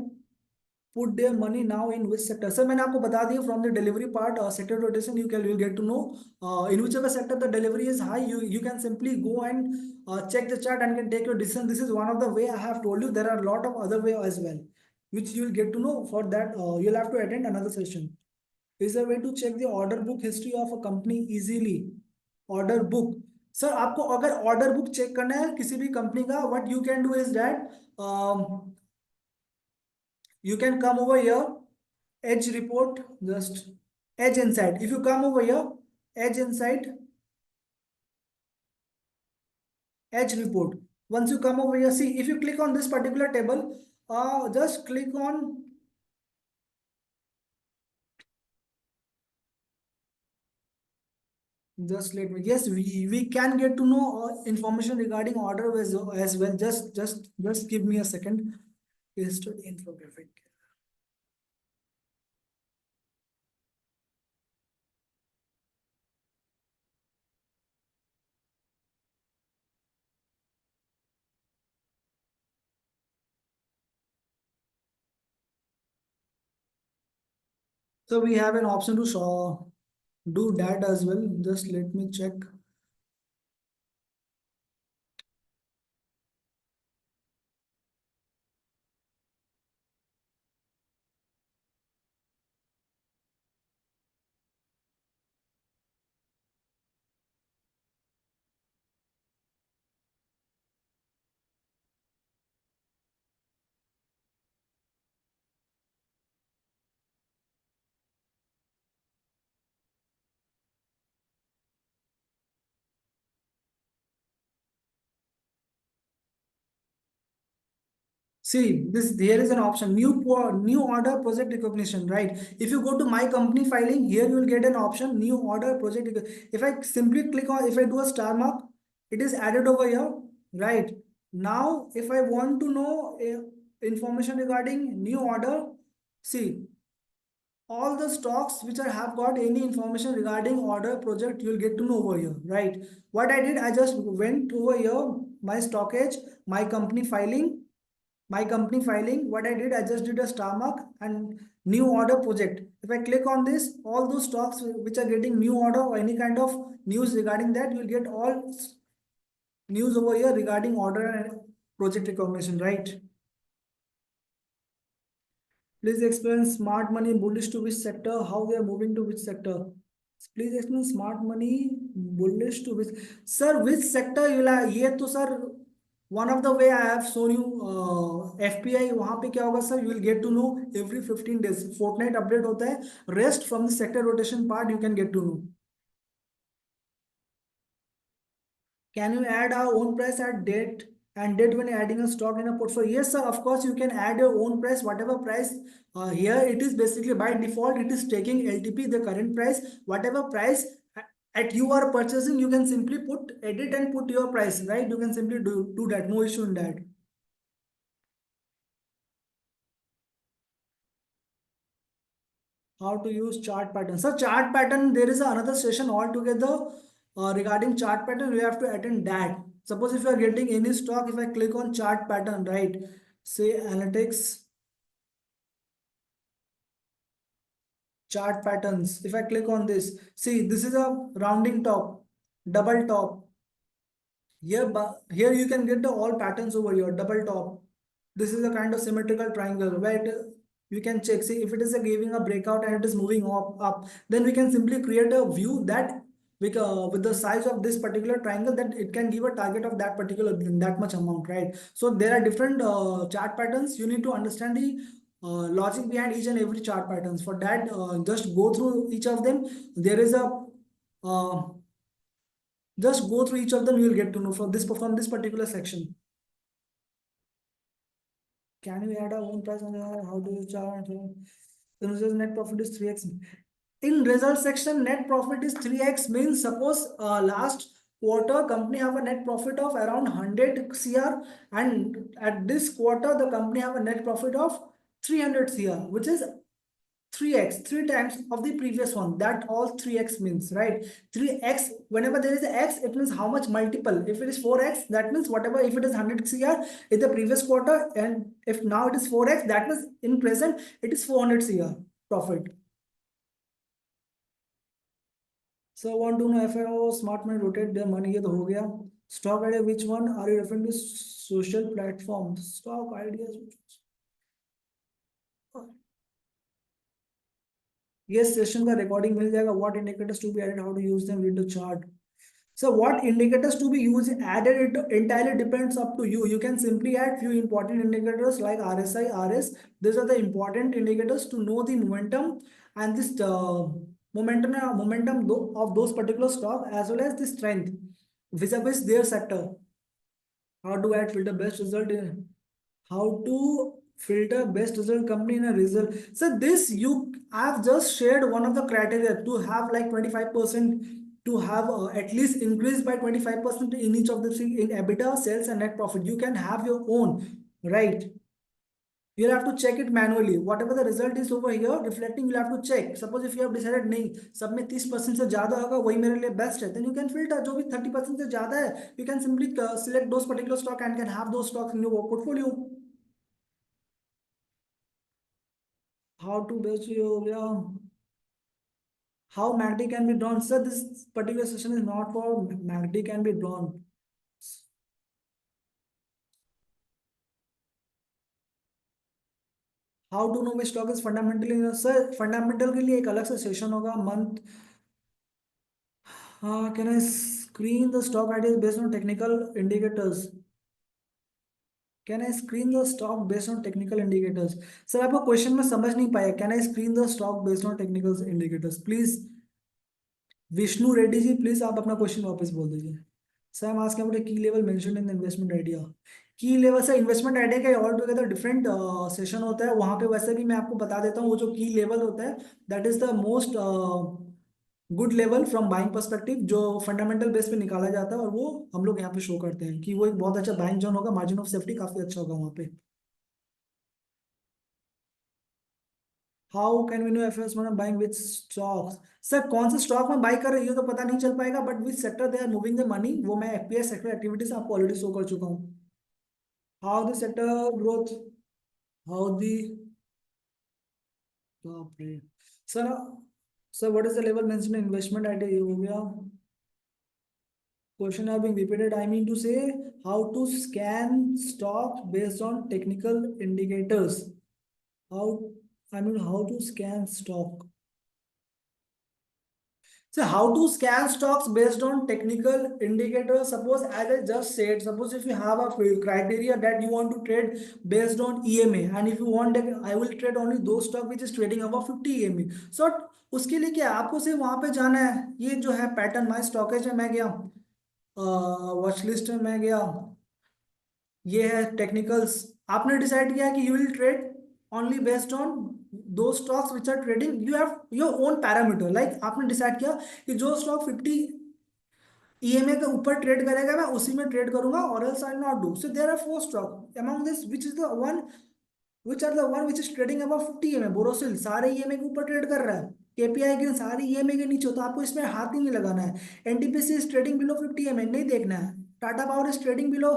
put their money now in which sector? Sir, मैंने आपको बता दिया from the delivery part, sector rotation, you'll get to know in whichever sector the delivery is high, you can simply go and check the chart and can take your decision. This is one of the way I have told you. There are a lot of other way as well, which you will get to know. For that, you'll have to attend another session. Is a way to check the order book history of a company easily. Order book, sir आपको अगर order book check करना है किसी भी company का, what you can do is that you can come over here, edge report, just edge insight. If you come over here, edge insight, edge report, once you come over here, see, if you click on this particular table, just click on, just let me, yes, we can get to know information regarding order as well. Just give me a second. History infographic. So we have an option to do that as well. Just let me check. See, this here is an option, new order project recognition, right? If you go to my company filing, here you will get an option, new order project. If I simply click on, if I do a star mark, it is added over here, right? Now, if I want to know information regarding new order, see, all the stocks which I have got any information regarding order project, you'll get to know over here, right? What I did, I just went over here, my StockEdge, my company filing, what I did, I just did a star mark and new order project. If I click on this, all those stocks which are getting new order or any kind of news regarding that, you'll get all news over here regarding order and project recognition, right? Please explain smart money bullish to which sector, how they are moving to which sector. Please explain smart money bullish to which. Sir, which sector you like? ये तो sir, one of the way I have shown you FPI, वहाँ पे क्या होगा sir? You will get to know every 15 days. Fortnight update होता है. Rest from the sector rotation part you can get to know. Can you add our own price at date and date when adding a stock in a portfolio? Yes, sir. Of course, you can add your own price, whatever price. Here it is basically by default, it is taking LTP, the current price, whatever price at you are purchasing, you can simply put edit and put your price, right? You can simply do that. No issue in that. How to use chart pattern. So chart pattern, there is another session altogether regarding chart pattern. We have to attend that. Suppose if you are getting any stock, if I click on chart pattern, right? Say analytics, chart patterns. If I click on this, see this is a rounding top, double top. Here you can get the all patterns over here, double top. This is a kind of symmetrical triangle where you can check, see if it is giving a breakout and it is moving up, then we can simply create a view that with the size of this particular triangle that it can give a target of that particular that much amount, right? So there are different chart patterns. You need to understand the logic behind each and every chart patterns. For that, just go through each of them. There is a uh, just go through each of them. You will get to know from this particular section. Can we add our own price on there? How do you charge? The results net profit is 3x. In result section, net profit is 3x means suppose last quarter company have a net profit of around 100 CR and at this quarter the company have a net profit of 300 CR, which is 3x, three times of the previous one. That all 3x means, right? 3x, whenever there is a x, it means how much multiple. If it is 4x, that means whatever, if it is 100 CR in the previous quarter, and if now it is 4x, that means in present it is 400 CR profit. So I want to know if I smart money rotate their money, ये तो हो गया. Stock idea, which one are you referring to? Social platform. Stock ideas. Yes, session का recording मिल जाएगा. What indicators to be added? How to use them? Read the chart. So what indicators to be used added, it entirely depends up to you. You can simply add few important indicators like RSI, RS. These are the important indicators to know the momentum and this momentum of those particular stock as well as the strength vis-a-vis their sector. How to add filter best result in how to filter best result company in a result. So this you I've just shared one of the criteria to have like 25%, to have at least increase by 25% in each of the three in EBITDA, sales and net profit. You can have your own, right? You'll have to check it manually. Whatever the result is over here reflecting, you'll have to check. Suppose if you have decided नहीं सब में 30% से ज्यादा होगा वही मेरे लिए best है, then you can filter. जो भी 30% से ज्यादा है, you can simply select those particular stock and can have those stocks in your portfolio. How to best you, yeah. How MACD can be drawn? Sir, this particular session is not for MACD can be drawn. How to know which stock is fundamentally? Sir, fundamental के लिए एक अलग से session होगा month. Can I screen the stock ideas based on technical indicators? Can I screen the stock based on technical indicators? Sir, आपको question में समझ नहीं पाया. Can I screen the stock based on technical indicators? Please, Vishnu Reddy ji, please आप अपना question वापस बोल दीजिए. Sir, I'm asking about a key level mentioned in the investment idea. की लेवल से इन्वेस्टमेंट आइडिया का ऑल टुगेदर डिफरेंट सेशन होता है, वहां पे वैसे भी मैं आपको बता देता हूँ, वो जो की लेवल होता है that is the most good level from buying perspective, जो फंडामेंटल बेस पे निकाला जाता है, और वो हम लोग यहाँ पे शो करते हैं कि वो एक बहुत अच्छा बाइंग जोन होगा, मार्जिन ऑफ सेफ्टी काफी अच्छा होगा वहाँ पे। How can we know if सोmeone बाइंग विच स्टॉक्स? सर कौन से स्टॉक में बाई कर रही हो तो पता नहीं चल पाएगा, but which sector they are moving the money वो मैं एफपीआई सेक्टर एक्टिविटीज आपको ऑलरेडी शो कर चुका हूँ। How the sector growth, how the, बाप रे sir, sir what is the level mention investment idea, ये हो गया। Question are being repeated, I mean to say how to scan stock based on technical indicators, how, I mean how to scan stock. So how to scan stocks based on technical indicators? Suppose, as I just said, suppose if you have a criteria that you want to trade based on EMA, and if you want that I will trade only those stock which is trading above 50 EMA. So उसके लिए क्या आपको सिर्फ वहां पे जाना है, ये जो है पैटर्न माई स्टॉकेज में मैं गया, वॉच लिस्ट में मैं गया, ये है टेक्निकल्स, आपने डिसाइड किया कि you will trade only based on those stocks which are trading, you have your own parameter, like आपने डिसाइड किया कि जो स्टॉक 50 ईएमए के ऊपर ट्रेड करेगा मैं उसी में ट्रेड करूंगा, और else I not do. So there are four stock among this which is the one, which are the one which is trading above 50 EMA, Borosil सारे ईएमए के ऊपर ट्रेड कर रहा है, केपीआई के सारी ईएमए के नीचे हो, तो आपको इसमें हाथ ही नहीं लगाना है। NTPC is trading below 50 EMA, नहीं देखना है। Tata Power is trading below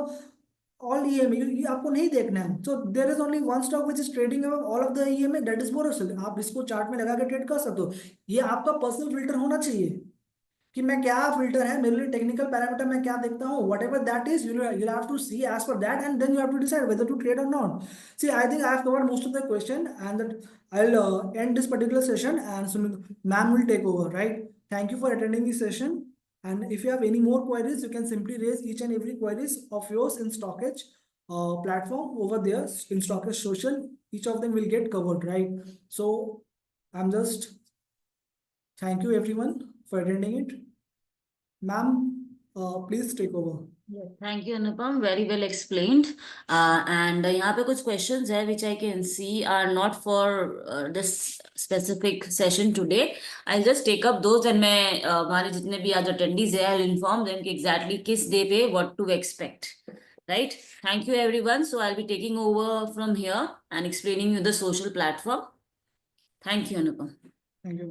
all EMA, ये आपको नहीं देखना है। So there is only one stock which is trading above all of the EMA, that is Borosil, आप इसको चार्ट में लगा के ट्रेड कर सकते हो। ये आपका पर्सनल फिल्टर होना चाहिए कि मैं क्या फिल्टर है मेरे लिए, टेक्निकल पैरामीटर मैं क्या देखता हूँ, whatever that is you have to see as per that, and then you have to decide whether to trade और not. See I think I have covered most of the question and that I will end this particular session and ma'am will take over, right? Thank you for attending this session, and if you have any more queries you can simply raise each and every queries of yours in StockEdge platform over there in StockEdge social, each of them will get covered, right? So I'm just thank you everyone for attending it. Ma'am, please take over. Thank you Anupam, very well explained. And यहाँ पे कुछ questions है which I can see are not for this specific session today. I just take up those and मैं हमारे जितने भी आज attendees है आई इन्फॉर्म देम कि एग्जैक्टली किस डे पे what to expect, right? Thank you everyone. So I will be taking over from here and explaining you the social platform. Thank you Anupam. Thank you.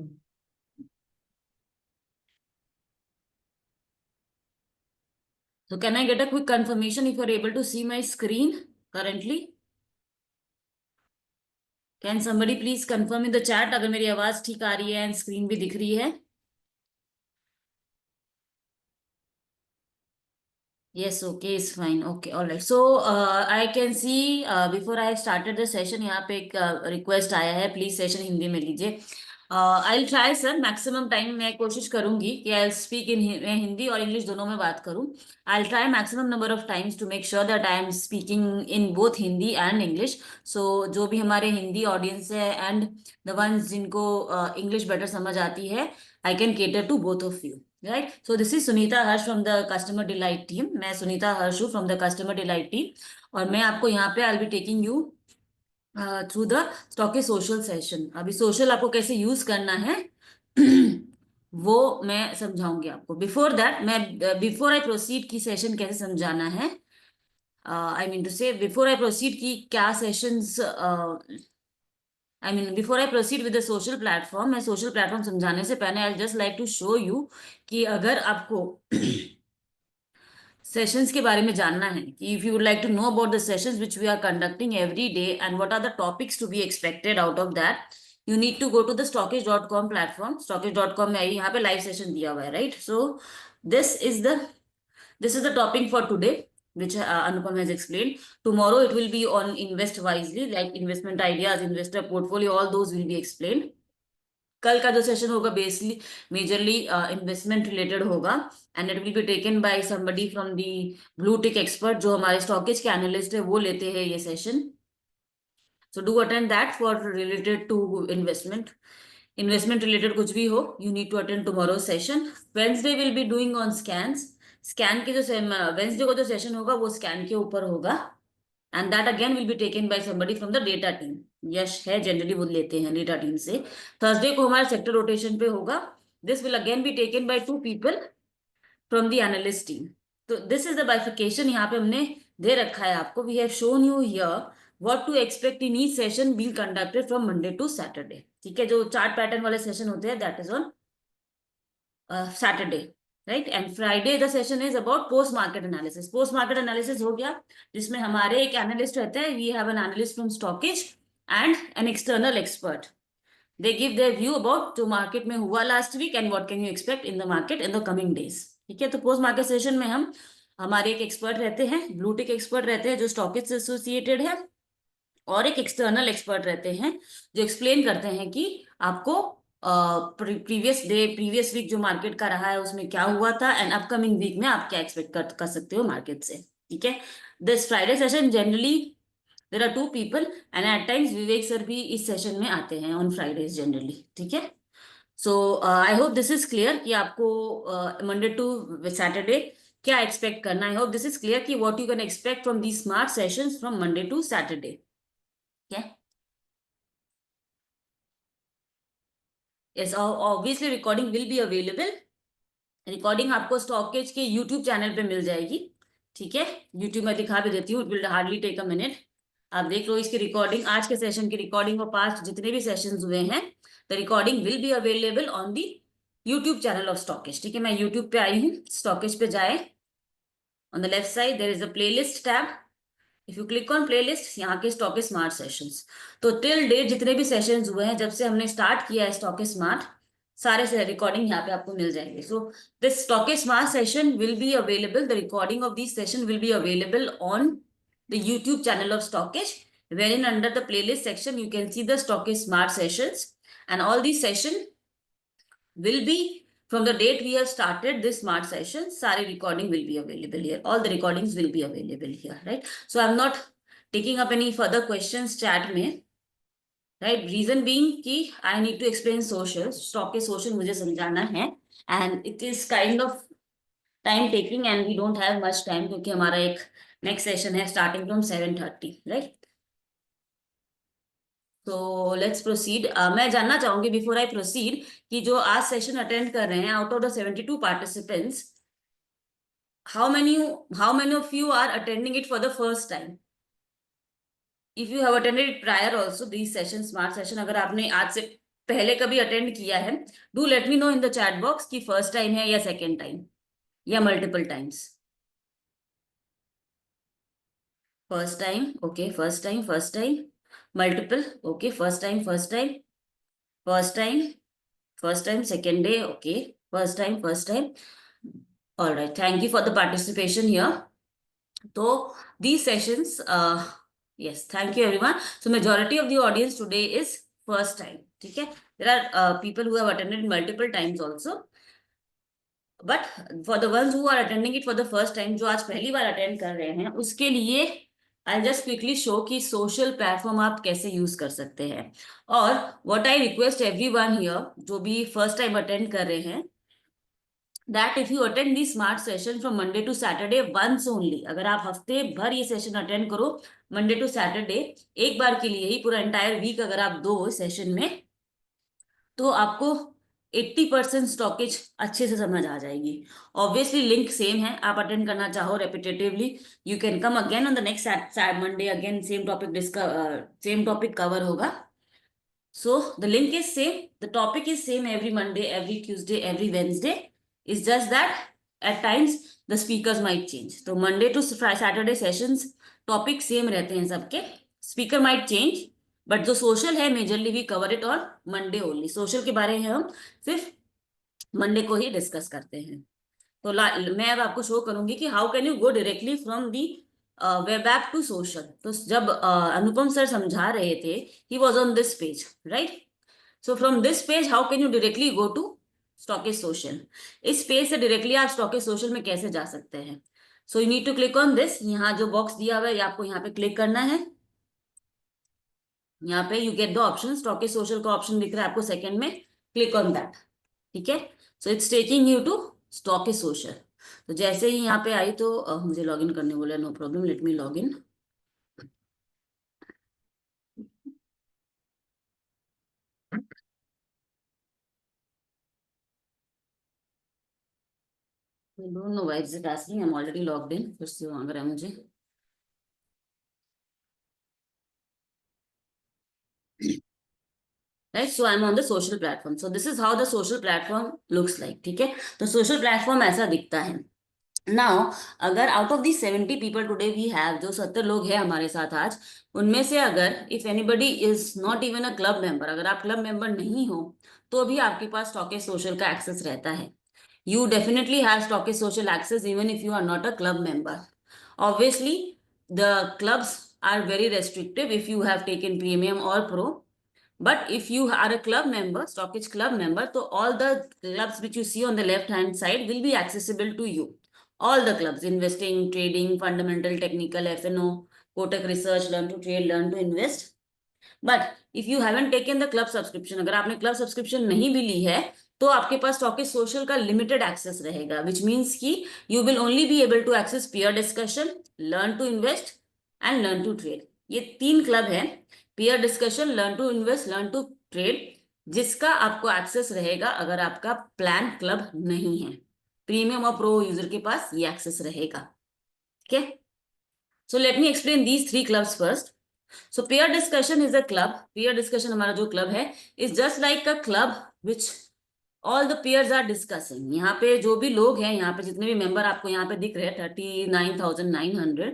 So can I get a quick confirmation if you're able to see my screen currently? Can somebody please confirm in the chat अगर मेरी आवाज ठीक आ रही है and screen भी दिख रही है? Yes, okay, is fine. Okay, all right. So I can see before I started the session यहाँ पे एक request आया है, please session हिंदी में लीजिए। I'll try sir, maximum time मैं कोशिश करूंगी कि I'll speak in मैं हिंदी और इंग्लिश दोनों में बात करूं। I'll try maximum number of times to make sure that I am speaking in both Hindi and English. So जो भी हमारे हिंदी ऑडियंस है and the ones जिनको इंग्लिश बेटर समझ आती है, I can cater to both of you. Right. So this is Sunita Harsh from the Customer Delight team. मैं सुनीता हर्ष हूँ from the Customer Delight team और मैं आपको यहाँ पे I'll be taking you through the stocky social session. अभी social आपको कैसे यूज करना है वो मैं समझाऊंगी आपको। बिफोर दैट मैं बिफोर आई प्रोसीड की सेशन कैसे समझाना है, I mean to say before I proceed की क्या sessions, I mean before I proceed with the social platform, मैं सोशल प्लेटफॉर्म समझाने से पहले I just like to show you कि अगर आपको सेशंस के बारे में जानना है कि if you would like to know about the sessions which we are conducting every day and what are the topics to be expected out of that, you need to go to the stockage.com platform. stockage.com में आइए, यहाँ पे live session दिया हुआ है, right? So this is the this is the topic for today which Anupam has explained. Tomorrow it will be on invest wisely, like investment ideas, investor portfolio, all those will be explained. कल का जो session होगा basically majorly investment related होगा and it will be taken by somebody from the blue tick expert, जो हमारे stockage के analyst है वो लेते हैं ये session. So do attend that for related to investment. Investment related कुछ भी हो, you need to attend tomorrow session. Wednesday will be doing on scans. Scan के जो वेंसडे को जो सेशन होगा वो स्कैन के ऊपर होगा। and that again will be taken by somebody from the data team. यश है, जनरली वो लेते हैं डेटा टीम से. थर्सडे को हमारा सेक्टर रोटेशन पे होगा. This will again be taken by 2 people from the analyst team. तो दिस इज द बाइफिकेशन यहाँ पे हमने दे रखा है आपको. We have shown you here what to expect in each session being conducted from Monday to Saturday. ठीक है, जो चार्ट पैटर्न वाले सेशन होते हैं that is on Saturday, right. And Friday the session is about post market analysis. Post market analysis हो गया जिसमें हमारे एक एनालिस्ट रहते हैं. We have an analyst from StockEdge and an external expert. They give their view about जो market में हुआ last week and what can you expect in the market in the coming days. ठीक है, तो post market session में हम हमारे एक एक्सपर्ट रहते हैं, ब्लू टिक एक्सपर्ट रहते हैं जो स्टॉकेज से एसोसिएटेड है, और एक एक्सटर्नल एक्सपर्ट रहते हैं जो एक्सप्लेन करते हैं कि आपको प्रीवियस वीक जो मार्केट का रहा है उसमें क्या हुआ था एंड अपकमिंग वीक में आप क्या एक्सपेक्ट कर सकते हो मार्केट से. ठीक है, this Friday session generally there are 2 people and at times Vivek sir भी इस सेशन में आते हैं ऑन फ्राइडेज जनरली. ठीक है, so I hope this is clear कि आपको मंडे टू सैटरडे क्या एक्सपेक्ट करना है. I hope this is clear कि what you can expect from the smart sessions from Monday to Saturday. क्या? Yes, obviously recording will be available. Recording आपको StockEdge के YouTube channel पे मिल जाएगी. ठीक है, यूट्यूब में दिखा भी देती हूँ. It will hardly take a minute. आप देख लो इसकी रिकॉर्डिंग, आज के सेशन की रिकॉर्डिंग और पास्ट जितने भी सेशंस हुए हैं the recording will be available on the YouTube channel of stockage. ठीक है, मैं यूट्यूब पे आई हूँ. स्टॉकेज पे जाए, on the left side there is a playlist tab. If you click on playlist, यहाँ के स्टॉक स्मार्ट सेशंस, तो टिल डेट जितने भी सेशंस हुए हैं जब से हमने स्टार्ट किया है स्टॉक स्मार्ट, सारे से रिकॉर्डिंग यहाँ पे आपको मिल जाएंगे. So this stock smart session will be available, the recording of this session will be available on the YouTube channel of stockage, wherein under the playlist section you can see the stock smart sessions, and all these session will be from the date we have started this smart session. Sari recording will be available here. All the recordings will be available here, right? So I'm not taking up any further questions chat में, right? Reason being कि I need to explain social. Stock के social मुझे समझाना है, and it is kind of time taking and we don't have much time क्योंकि हमारा एक next session है starting from 7:30, right? तो लेट्स प्रोसीड. मैं जानना चाहूंगी बिफोर आई प्रोसीड कि जो आज सेशन अटेंड कर रहे हैं, out of the 72 participants, how many of you are attending it for the first time? If you have attended it prior also this session, smart session, अगर आपने आज से पहले कभी अटेंड किया है, do let me know in the chat box कि first time है या सेकेंड टाइम या multiple times. First time, okay, first time, first time. Multiple, okay, first time, first time, first time, first time, second day, okay, first time, first time. All right, thank you for the participation here. So these sessions, yes, thank you everyone. So majority of the audience today is first time. Okay, there are people who have attended multiple times also, but for the ones who are attending it for the first time, जो आज पहली बार attend कर रहे हैं, उसके लिए I'll just quickly show कि social platform आप कैसे use कर सकते हैं. और what I request everyone here, जो भी first time attend कर रहे हैं, that if you attend the smart session from Monday to Saturday once only, अगर आप हफ्ते भर ये सेशन अटेंड करो मंडे टू सैटरडे, एक बार के लिए ही, पूरा एंटायर वीक अगर आप दो सेशन में, तो आपको 80% स्टॉकेज अच्छे से समझ आ जाएगी. ऑब्वियसली लिंक सेम है, आप अटेंड करना चाहो repetitively you can come again on the next Monday, again same topic cover होगा. So the link is same, the topic is same every Monday, every Tuesday, every Wednesday. It's just that at times the speakers might change. So Monday to Saturday sessions topic same रहते हैं सबके, speaker might change, but जो social है majorly we cover it on Monday only. Social के बारे में हम सिर्फ Monday को ही डिस्कस करते हैं. तो मैं अब आपको शो करूंगी कि how can you go directly from the web app to social. तो जब अनुपम सर समझा रहे थे, he was on this page, right? So from this page how can you directly go to stockage social. इस page से directly आप StockEdge social में कैसे जा सकते हैं? So you need to click on this. यहाँ जो बॉक्स दिया हुआ है आपको यहाँ पे क्लिक करना है. यहाँ पे you get the option, stockage social का ऑप्शन दिख रहा है आपको सेकंड में, क्लिक ऑन दैट. ठीक है, so it's taking you to stockage social. तो जैसे ही यहाँ पे आई तो मुझे लॉगिन करने बोला, no problem, let me login. I don't know why is it asking. I'm already logged in. फिर से मांग रहा है मुझे. Right, so I'm on the social platform. So this is how the social platform looks like. ठीक है, तो social platform ऐसा दिखता है. नाउ अगर out of the 70 people today we have, जो 70 लोग हैं हमारे साथ आज, उनमें से अगर if anybody is not even a club member, अगर आप क्लब मेंबर नहीं हो, तो भी आपके पास स्टॉकेज सोशल का एक्सेस रहता है. You definitely have stockage social access even if you are not a club member. Obviously, the clubs are very restrictive if you have taken premium or pro. But if you are a club member, stockage club member, so all the clubs which you see on the left hand side will be accessible to you. All the clubs, investing, trading, fundamental, technical, FNO, Kotak research, learn to trade, learn to invest. But if you haven't taken the club subscription, अगर आपने club subscription नहीं भी ली है, तो आपके पास Stockedge social का limited access रहेगा, विच मीन्स की you will only be able to access peer discussion, learn to invest and learn to trade. ये 3 क्लब है, peer discussion, learn to invest, learn to trade, जिसका आपको access रहेगा अगर आपका प्लान क्लब नहीं है. प्रीमियम और प्रो यूजर के पास ये एक्सेस रहेगा. ठीक है, so let me explain these 3 clubs first. So peer discussion is a club. Peer discussion हमारा जो club है is just like a club which all the peers are discussing. यहाँ पे जो भी लोग हैं, यहाँ पे जितने भी मेंबर आपको यहाँ पे दिख रहे हैं 39,900,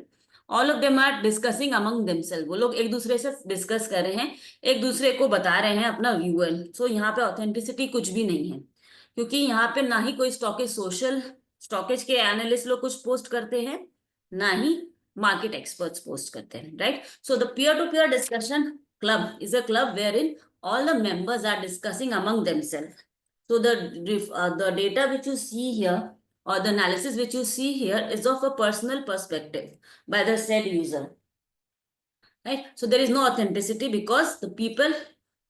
all of them are discussing among themselves. वो लोग एक दूसरे से डिस्कस कर रहे हैं, एक दूसरे को बता रहे हैं अपना व्यू है. सो यहाँ पे ऑथेंटिसिटी कुछ भी नहीं है, क्योंकि यहाँ पे ना ही कोई स्टॉकेज सोशल, स्टॉकेज के एनालिस्ट लोग कुछ पोस्ट करते हैं, ना ही मार्केट एक्सपर्ट्स पोस्ट करते हैं. Right, so the peer to peer discussion club is a club where in all the members are discussing among themselves. So the data which you see here, or the analysis which you see here, is of a personal perspective by the said user. Right, so there is no authenticity because the people,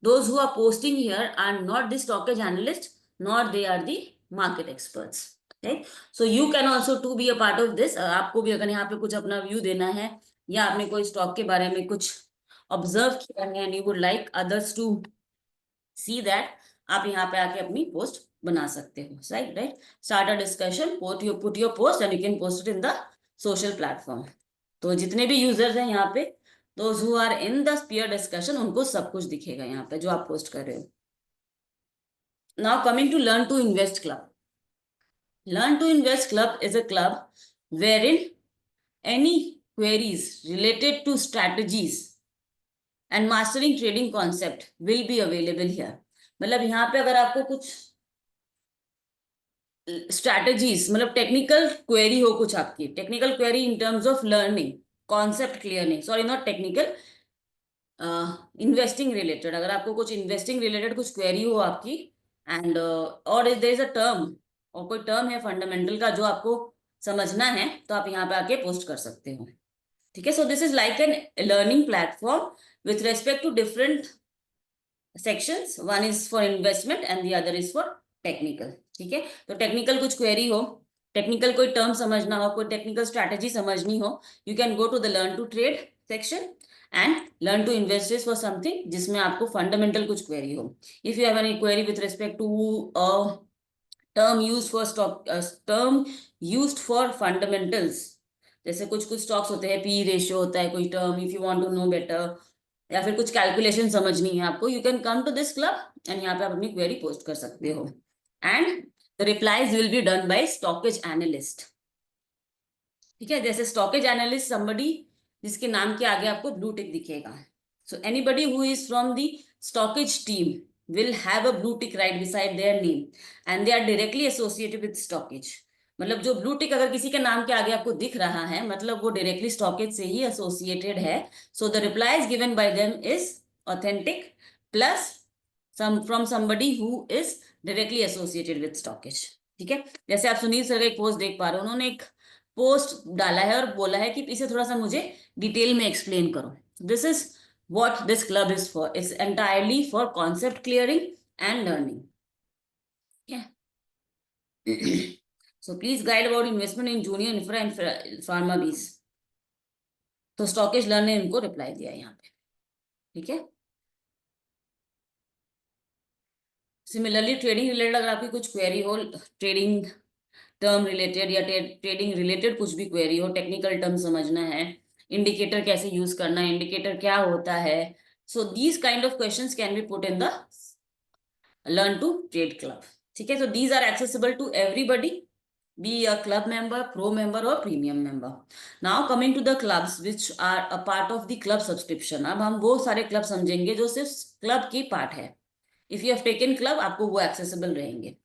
those who are posting here, are not the stockage analyst, nor they are the market experts. Right, so you can also to be a part of this. आपको भी अगर यहाँ पे कुछ अपना view देना है, या आपने कोई स्टॉक के बारे में कुछ ऑब्जर्व किया है and you would like others to see that, आप यहाँ पे आके अपनी पोस्ट बना सकते हो. Right, right, start a discussion, put your post and you can post it in the social platform. तो जितने भी यूजर्स हैं यहाँ पे, those who are in the peer discussion, उनको सब कुछ दिखेगा यहाँ पे जो आप पोस्ट कर रहे हो. Now coming to learn to invest club. Learn to invest club is a club where in any queries related to strategies and mastering trading concept will be available here. मतलब यहाँ पे अगर आपको कुछ स्ट्रैटेजीज, मतलब टेक्निकल क्वेरी हो, कुछ आपकी technical query in terms of learning, concept clear नहीं, sorry not technical, investing related, अगर आपको कुछ इन्वेस्टिंग रिलेटेड कुछ क्वेरी हो आपकी, एंड और देयर इज अ टर्म, और कोई टर्म है फंडामेंटल का जो आपको समझना है, तो आप यहाँ पे आके पोस्ट कर सकते हो. ठीक है, so this is like an learning platform with respect to different sections. One is for investment and the other is for technical. ठीक है, तो टेक्निकल कुछ क्वेरी हो, टेक्निकल कोई टर्म समझना हो, कोई टेक्निकल स्ट्रैटेजी समझनी हो, you can go to the learn to trade section, and learn to invest is for something जिसमें आपको फंडामेंटल कुछ क्वेरी हो. If you have any query with respect to term use for stock, term used for fundamentals, जैसे कुछ कुछ stocks होते हैं, P ratio होता है कोई term, if you want to know better, या फिर कुछ कैलकुलेशन समझनी है आपको, you can come to this club and यहाँ पे आप अपनी क्वेरी पोस्ट कर सकते हो, and the replies will be done by Stockedge analyst. ठीक है, जैसे स्टॉकेज एनालिस्ट समबडी जिसके नाम के आगे आपको ब्लू टिक दिखेगा. So anybody who is from the stockage team will have a blue tick right beside their name and they are directly associated with stockage. मतलब जो ब्लू टिक अगर किसी के नाम के आगे आपको दिख रहा है, मतलब वो डायरेक्टली स्टॉकेज से ही एसोसिएटेड है. So the replies given by them is authentic plus some from somebody who is directly associated with Stockedge. ठीक है, जैसे आप सुनील सर का एक पोस्ट देख पा रहे हो, उन्होंने एक पोस्ट डाला है और बोला है कि इसे थोड़ा सा मुझे डिटेल में एक्सप्लेन करो. This is what this club is for. It's entirely for concept clearing and learning. Yeah. So please guide about investment in junior infra and pharma bees. तो स्टॉकेज लर्न ने इनको रिप्लाई दिया यहाँ पे. ठीक है, सिमिलरली ट्रेडिंग रिलेटेड अगर आपकी कुछ क्वेरी हो, ट्रेडिंग टर्म रिलेटेड या ट्रेडिंग रिलेटेड कुछ भी क्वेरी हो, टेक्निकल टर्म समझना है, इंडिकेटर कैसे यूज करना है, इंडिकेटर क्या होता है, so these kind of questions can be put in the learn to trade club. ठीक है, so these are accessible to everybody, be a club member, pro member or premium member. Now coming to the clubs which are a part of the club subscription. अब हम वो सारे club समझेंगे जो सिर्फ club की पार्ट है. If you have taken club, आपको वो एक्सेसिबल रहेंगे.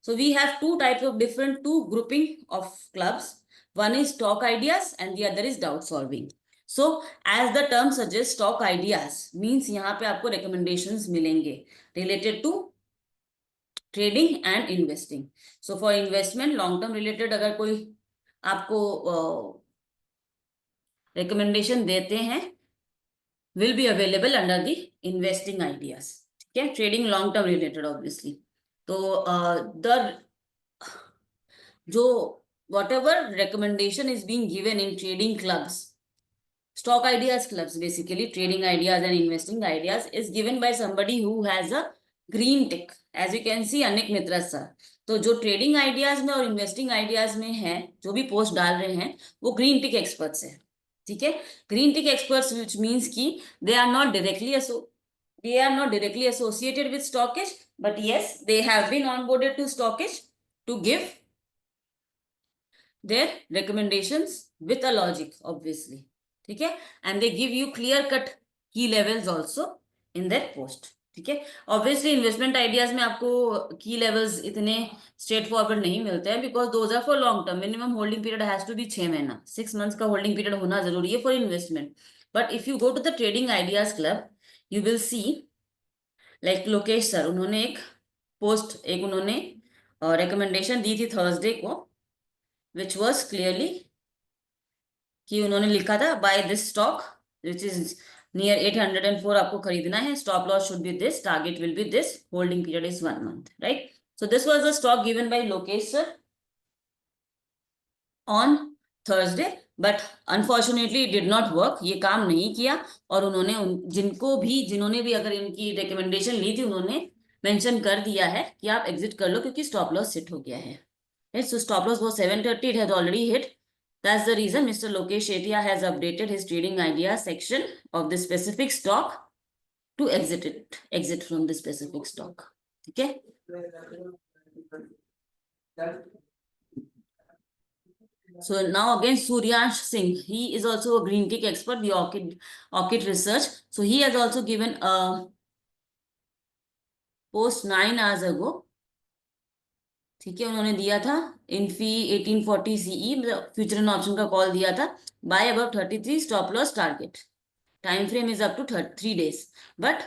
So we have two types of different two grouping of clubs. One is stock ideas and the other is doubt solving. So as the term suggests, stock ideas means यहाँ पे आपको recommendations मिलेंगे related to trading and investing. So for investment long term related अगर कोई आपको recommendation देते हैं, will be available under the investing ideas. ठीक है, trading long term related obviously. तो द जो what ever recommendation is being given in trading clubs, stock ideas clubs, basically trading ideas and investing ideas, is given by somebody who has a green tick. as you can see, Anik Mitra sir. तो जो trading ideas में और investing ideas में है, जो भी post डाल रहे हैं, वो ग्रीन टिक एक्सपर्ट्स है. ठीक है, green tick experts which means की they are not directly associated with StockEdge, but yes, they have been onboarded to StockEdge to give their recommendations with a logic, obviously. ठीक है, and they give you clear cut key levels also in that post. ठीक है, obviously investment ideas में आपको की levels इतने straight forward नहीं मिलते हैं, because those are for long term. Minimum holding period has to be 6 महीना, 6 मंथ्स का होल्डिंग पीरियड होना जरूरी है for investment. But if you go to the trading ideas club, you will see like Lokesh sir, उन्होंने एक post, एक उन्होंने recommendation दी थी थर्सडे को, विच वॉज क्लियरली कि उन्होंने लिखा था buy this stock which is near 804 आपको खरीदना है, stop loss should be this, target will be this, holding period is 1 month, right. So this was the stock given by Lokesh sir on Thursday, but unfortunately did not work, ये काम नहीं किया. और उन्होंने जिन्होंने भी अगर इनकी रिकमेंडेशन ली थी, उन्होंने मेंशन कर दिया है कि आप एग्जिट कर लो क्योंकि स्टॉप लॉस सेट हो गया है. राइट, सो स्टॉप लॉस वो 730, it has already hit. That's the reason Mr. Lokesh Shetya has updated his trading ideas section of this specific stock to exit from this specific stock. Okay. So now again Suryansh Singh, he is also a green tick expert, the orchid research. So he has also given a post 9 hours ago. ठीक है, उन्होंने दिया था Infy 1840 CE future and option का call दिया था, buy about 33, stop loss target, time frame is up to 3 days. But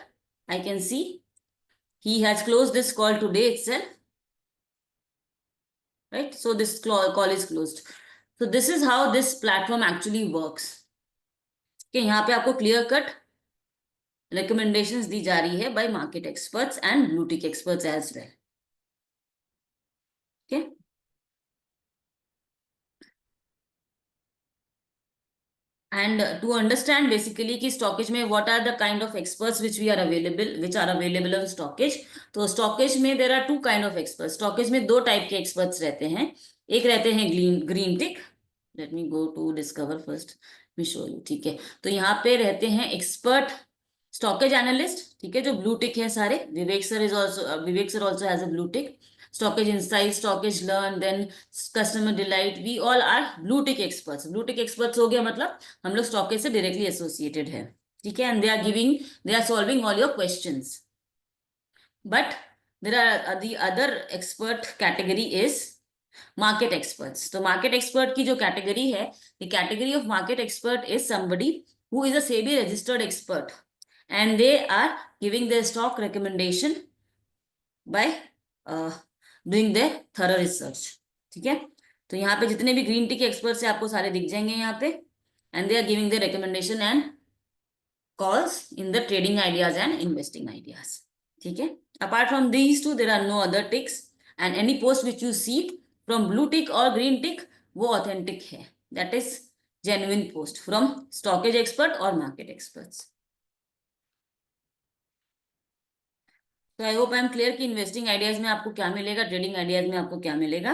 I can see he has closed this call today itself, right? So this call is closed. So this is how this platform actually works. कि यहाँ पे आपको clear cut recommendations दी जा रही है by market experts and blue tick experts as well. Okay. And to understand basically कि StockEdge में what are the kind of experts which are available on StockEdge. तो StockEdge में there are two kind of experts. StockEdge में दो type के experts रहते हैं. एक रहते हैं green tick. Let me go to discover first. Let me show you. ठीक है, तो यहाँ पे रहते हैं expert StockEdge analyst. ठीक है, जो blue tick है सारे. विवेक sir also has a blue tick. StockEdge Insights, StockEdge Learn, then Customer Delight, we all are blue tick experts. Blue tick experts हो गया मतलब हम लोग StockEdge से directly associated है. ठीक है, and they are solving all your questions. But there are the other expert category is market experts. तो market expert की जो category है, the category of market expert is somebody who is a SEBI registered expert and they are giving their stock recommendation by doing the thorough research. ठीक है, तो यहाँ पे जितने भी ग्रीन टिक एक्सपर्ट्स है आपको सारे दिख जाएंगे यहाँ पे, and they are giving the recommendation and calls in the trading ideas and investing ideas. ठीक है, apart from these two there are no other ticks, and any post which you see from blue tick और green tick वो authentic है, that is genuine post from Stockedge expert और market experts. तो I hope I am clear कि investing ideas में आपको क्या मिलेगा, ट्रेडिंग आइडियाज में आपको क्या मिलेगा.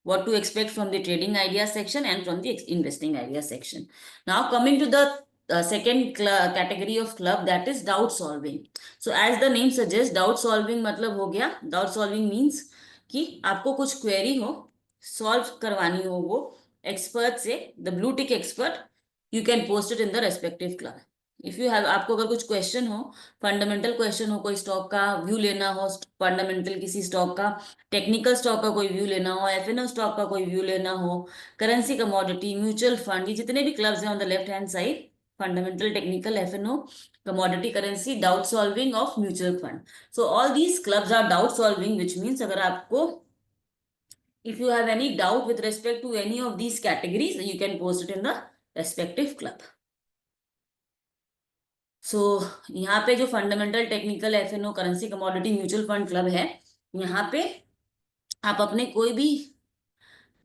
what to expect from the trading idea section and from the investing idea section. Now coming to the second category of club, that is doubt solving. So as the name suggests, doubt solving मतलब हो गया, doubt solving means कि आपको कुछ query हो, solve करवानी हो वो expert से, the blue tick expert, you can post it in the respective club. If you have, आपको अगर कुछ क्वेश्चन हो, फंडामेंटल क्वेश्चन हो, कोई स्टॉक का व्यू लेना हो, फंडामेंटल किसी स्टॉक का, टेक्निकल स्टॉक का कोई व्यू लेना हो, एफएनओ स्टॉक का कोई व्यू लेना हो, करेंसी, कमोडिटी, म्यूचुअल फंड, ये जितने भी क्लब्स हैं on the left hand side, fundamental, technical, FNO, commodity, currency, doubt solving of mutual fund. So all these clubs are doubt solving, which means अगर आपको, if you have any doubt with respect to any of these categories, you can post it in the respective club. सो यहाँ पे जो fundamental, technical, FNO, currency, commodity, mutual fund club है, यहाँ पे आप अपने कोई भी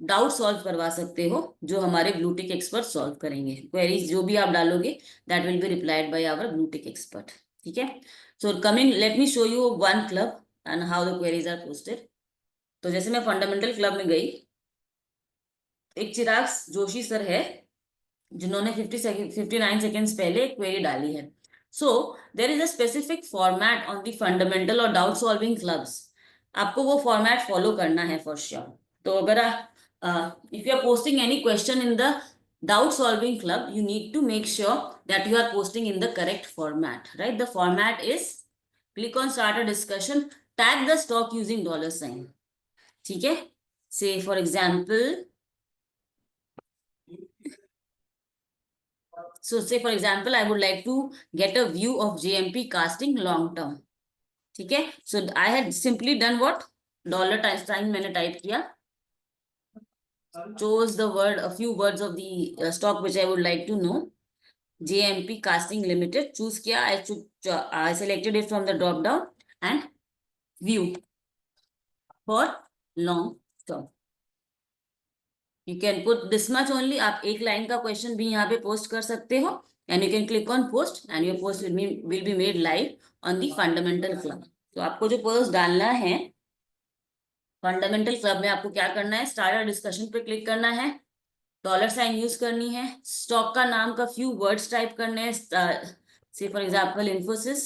डाउट सॉल्व करवा सकते हो जो हमारे ब्लू टिक एक्सपर्ट सॉल्व करेंगे. क्वेरीज जो भी आप डालोगे, that will be replied by our blue tick expert. ठीक है. So coming, let me show you one club and how the queries are posted. तो जैसे मैं फंडामेंटल क्लब में गई, एक चिराग जोशी सर है जिन्होंने 59 सेकेंड्स पहले क्वेरी डाली है. So there is a specific format on the fundamental और डाउट सॉल्विंग क्लब्स. आपको वो फॉर्मेट फॉलो करना है फॉर श्योर. तो अगर if you are posting any question in the doubt solving club, you need to make sure that you are posting in the correct format, right? The format is, click on start a discussion, tag the stock using $sign. ठीक है. Say for example, so say for example, I would like to get a view of JMP casting long term. ठीक है. So I had simply done what? $sign मैंने type किया, chose the word, a few words of the stock which I would like to know. JMP casting limited, choose किया. I selected it from the drop down and view for long term. You can put this much only. आप एक line का question भी यहाँ पे post कर सकते हो, and you can click on post and your post will be made live on the fundamental club. तो आपको जो पोस्ट डालना है फंडामेंटल क्लब में, आपको क्या करना है, स्टार्ट डिस्कशन पे क्लिक करना है, $sign यूज करनी है, स्टॉक का नाम का फ्यू वर्ड्स टाइप करने हैं, से for example Infosys,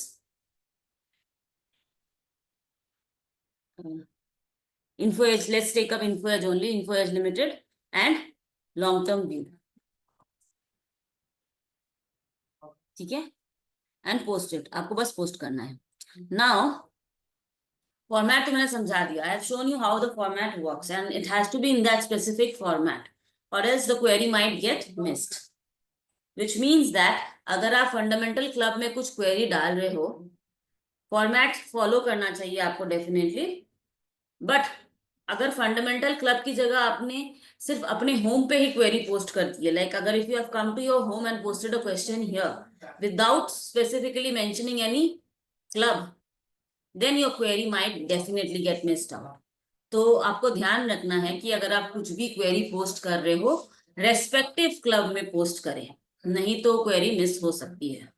info edge, let's take up info edge only, info edge limited and long term view. ठीक है. एंड पोस्ट इट, आपको बस पोस्ट करना है. नाउ फॉर्मेट तो मैंने समझा दिया. I have shown you how the format works and it has to be in that specific format और else the query might get missed, which means that अगर आप फंडामेंटल क्लब में कुछ क्वेरी डाल रहे हो, फॉर्मेट फॉलो करना चाहिए आपको डेफिनेटली. बट अगर फंडामेंटल क्लब की जगह आपने सिर्फ अपने होम पे ही क्वेरी पोस्ट कर दी है, लाइक अगर if you have come to your home and posted a question here without specifically mentioning any club, then your query might definitely get missed out. तो आपको ध्यान रखना है कि अगर आप कुछ भी क्वेरी पोस्ट कर रहे हो, रेस्पेक्टिव क्लब में पोस्ट करें, नहीं तो क्वेरी मिस हो सकती है.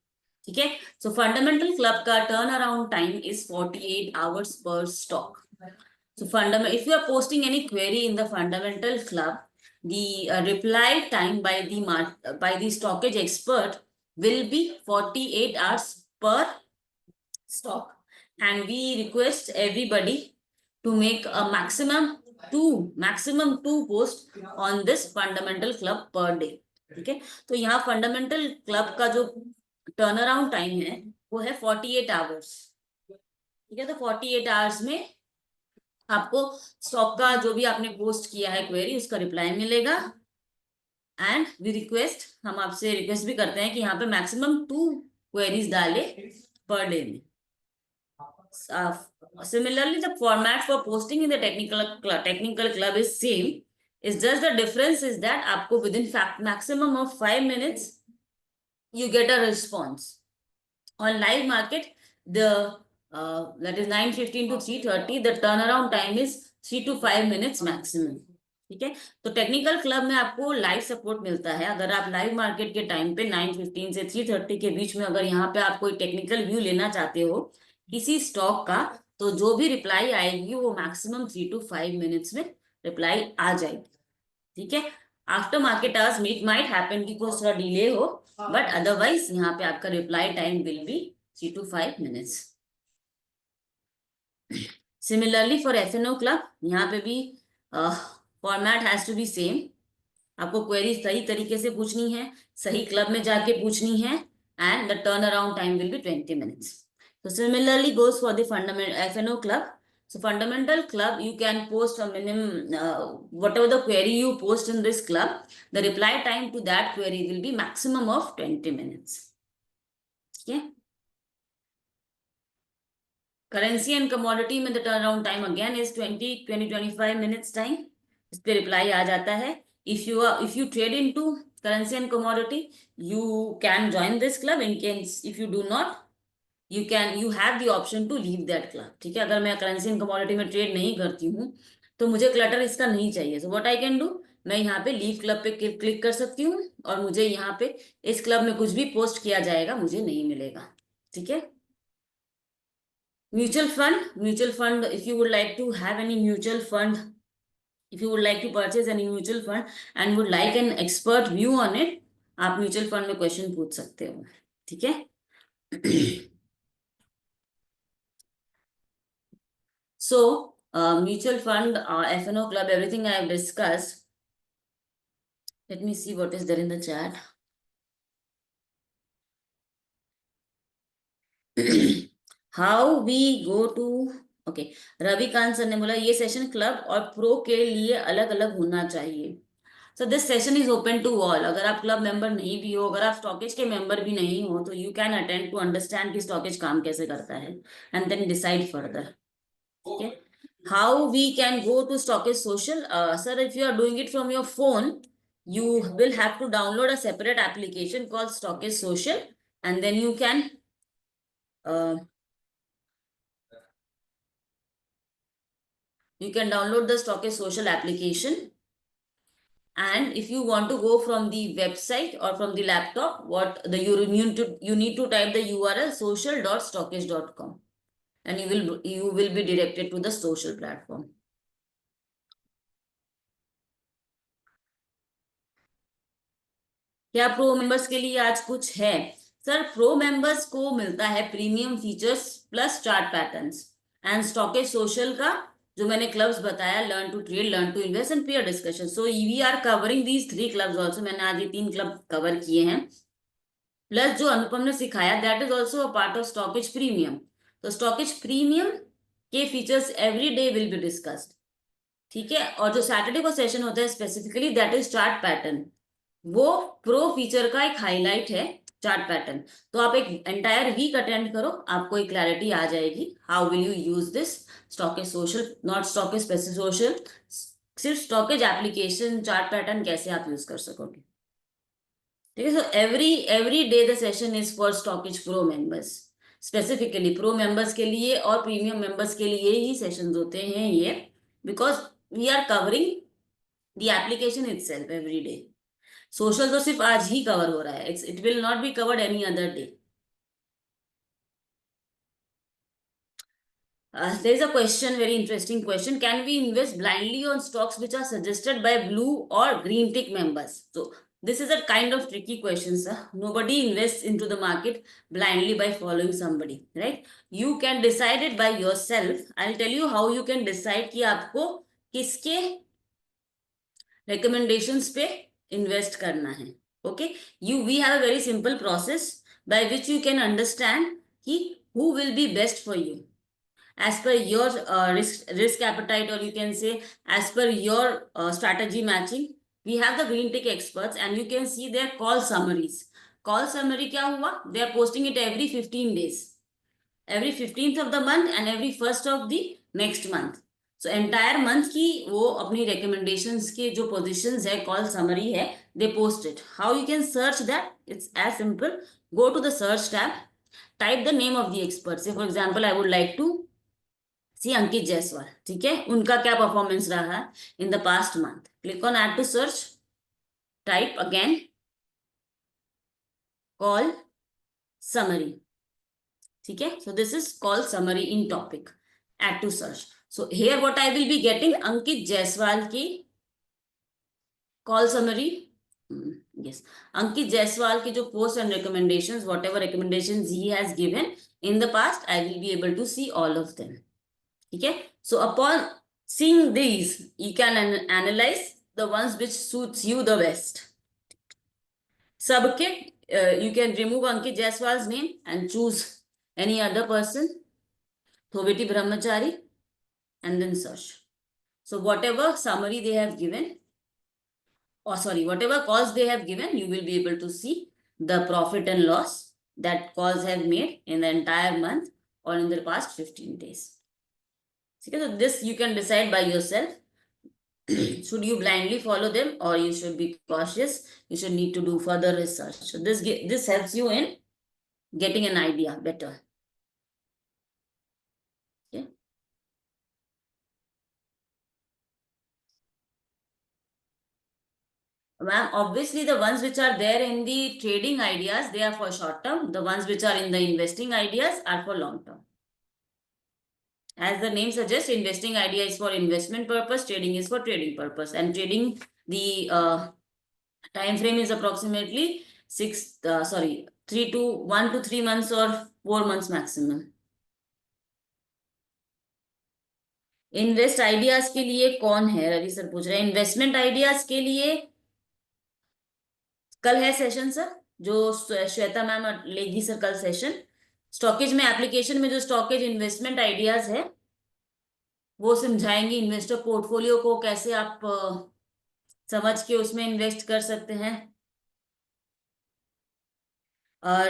ठीक है. सो फंडामेंटल क्लब का turn around time is 48 hours per stock. So if you are posting any query in the fundamental club, the reply time by the StockEdge expert will be 48 hours per stock, and we request everybody to make a maximum two posts on this fundamental club per day. ठीक है. तो यहाँ fundamental club का जो turn around time है वो है 48 hours. ठीक है. तो 48 आवर्स में आपको स्टॉक का जो भी आपने पोस्ट किया है क्वेरी, उसका रिप्लाई मिलेगा. एंड वी रिक्वेस्ट, हम आपसे रिक्वेस्ट भी करते हैं कि यहाँ पे मैक्सिमम 2 क्वेरीज डाले पर डे में. Similarly, the format for posting in the technical club is same. It's just the difference is that आपको within maximum of 5 minutes you get a response. On live market, the that is 9:15 to 3:30, the turnaround time is 3 to 5 minutes maximum. ठीक है. तो technical club में आपको live support मिलता है. अगर आप लाइव मार्केट के टाइम पे 9:15 से 3:30 के बीच में अगर यहाँ पे आप कोई टेक्निकल व्यू लेना चाहते हो किसी स्टॉक का, तो जो भी रिप्लाई आएगी वो मैक्सिमम 3 to 5 मिनट्स में रिप्लाई आ जाएगी, ठीक है। After market hours it might happen कि कुछ थोड़ा डिले हो, बट अदरवाइज यहाँ पे आपका reply time will be 3 to 5 minutes। Similarly for FNO club, यहाँ पे भी format has to be same. आपको क्वेरी सही तरीके से पूछनी है, सही क्लब में जाके पूछनी है, and the turnaround time will B 20 minutes। So similarly goes for the fundamental FNO club. So fundamental club, you can post a minimum, whatever the query you post in this club, the reply time to that query will be maximum of 20 minutes. Okay. Currency and commodity में the turnaround time again is 20-25 minutes time, इस पे reply आ जाता है। If you trade into currency and commodity, you can join this club. In case if you do not, you have the option to leave that club, ठीक है। अगर मैं currency and commodity में ट्रेड नहीं करती हूँ तो मुझे क्लटर इसका नहीं चाहिए, so what I can do, मैं यहाँ पे लीव क्लब पे क्लिक कर सकती हूँ, और मुझे यहाँ पे इस क्लब में कुछ भी पोस्ट किया जाएगा मुझे नहीं मिलेगा, ठीक है। Mutual fund, if you would like to have any mutual fund, if you would like to purchase any mutual fund and would like an expert view on it, आप म्यूचुअल फंड में question पूछ सकते हो, ठीक है। So mutual fund, FNO club, everything I have discussed. Let me see what is there in the chat. How we go to, okay, Ravikant sir ने बोला ये सेशन क्लब और प्रो के लिए अलग अलग होना चाहिए। So this session is open to all. अगर आप क्लब मेंबर नहीं भी हो, अगर आप स्टॉकेज के मेंबर भी नहीं हो, तो you can attend to understand कि स्टॉकेज काम कैसे करता है, and then decide further, okay. How we can go to stockage social, sir if you are doing it from your phone, you will have to download a separate application called StockEdge Social, and then you can uh, download the StockEdge Social application. And if you want to go from the website or from the laptop, you need to type the URL social.stockage.com, and you will be directed to the social platform. क्या pro members के लिए आज कुछ है? Sir pro members को मिलता है premium features plus chart patterns, and Stockedge social का जो मैंने क्लब्स बताया, learn to trade, learn to invest and peer discussion. So we are covering these 3 clubs also. मैंने आज ये 3 क्लब कवर किए हैं, प्लस जो अनुपम ने सिखाया that is also a part of stockage premium. तो स्टॉकेज प्रीमियम के features every day will be discussed, ठीक है। और जो सैटरडे को सेशन होता है specifically, that is chart pattern. वो प्रो फीचर का एक हाईलाइट है, चार्ट पैटर्न। तो आप एक एंटायर वीक अटेंड करो, आपको एक क्लैरिटी आ जाएगी how will you use this stockage social, not stockage specific social, सिर्फ स्टॉकेज एप्लीकेशन चार्ट पैटर्न कैसे आप यूज कर सकोगे, ठीक है। So every day the session is for stockage pro members, specifically pro members के लिए और प्रीमियम मेंबर्स के लिए ही सेशंस होते हैं ये, because we are covering the application itself every day. Social तो सिर्फ आज ही कवर हो रहा है, it will not be covered any other day. There is a question, very interesting question. Can we invest blindly on stocks which are suggested by blue or green tick members? So this is a kind of tricky question, sir. Nobody invests into the market blindly by following somebody, right? You can decide it by yourself. I'll tell you how you can decide कि आपको किसके recommendations पे invest करना है. Okay, we have a very simple process by which you can understand who will be best for you as per your risk appetite, or you can say as per your strategy matching. We have the green tick experts, and you can see their call summaries. Call summary क्या हुआ? They are posting it every 15 days, every 15th of the month and every 1st of the next month. So entire month की वो अपनी recommendations के जो positions है, call summary है, they post it. How you can search that? It's as simple. Go to the search tab, type the name of the expert. Say for example, I would like to सी अंकित जायसवाल, ठीक है, उनका क्या performance रहा in the past month. Click on add to search, type again call summary, ठीक है। So this is call summary in topic, add to search. So here what I will be getting, Ankit Jaiswal ki call summary. Yes, Ankit Jaiswal ki jo posts and recommendations, whatever recommendations he has given in the past, I will be able to see all of them. Okay, so upon seeing these, you can analyze the ones which suits you the best. Sabke, you can remove Ankit Jaiswal's name and choose any other person, Thobeti Brahmachari, and then search. So whatever summary they have given, or sorry, whatever calls they have given, you will be able to see the profit and loss that calls have made in the entire month or in the past 15 days. Okay, so this you can decide by yourself. Should you blindly follow them, or you should be cautious? You should need to do further research. So this helps you in getting an idea better. Okay. Ma'am, obviously the ones which are there in the trading ideas, they are for short term. The ones which are in the investing ideas are for long term. As the name suggests, investing idea is for investment purpose, trading is for trading purpose. And trading, the time frame is approximately 1 to 3 months or 4 months maximum. Invest ideas के लिए कौन है? Ravi sir पूछ रहे हैं investment ideas के लिए कल है सेशन सर, जो श्वेता मैम लेगी सर कल सेशन। स्टॉकेज में एप्लीकेशन में जो स्टॉकेज इन्वेस्टमेंट आइडियाज है वो समझाएंगे, इन्वेस्टर पोर्टफोलियो को कैसे आप समझ के उसमें इन्वेस्ट कर सकते हैं।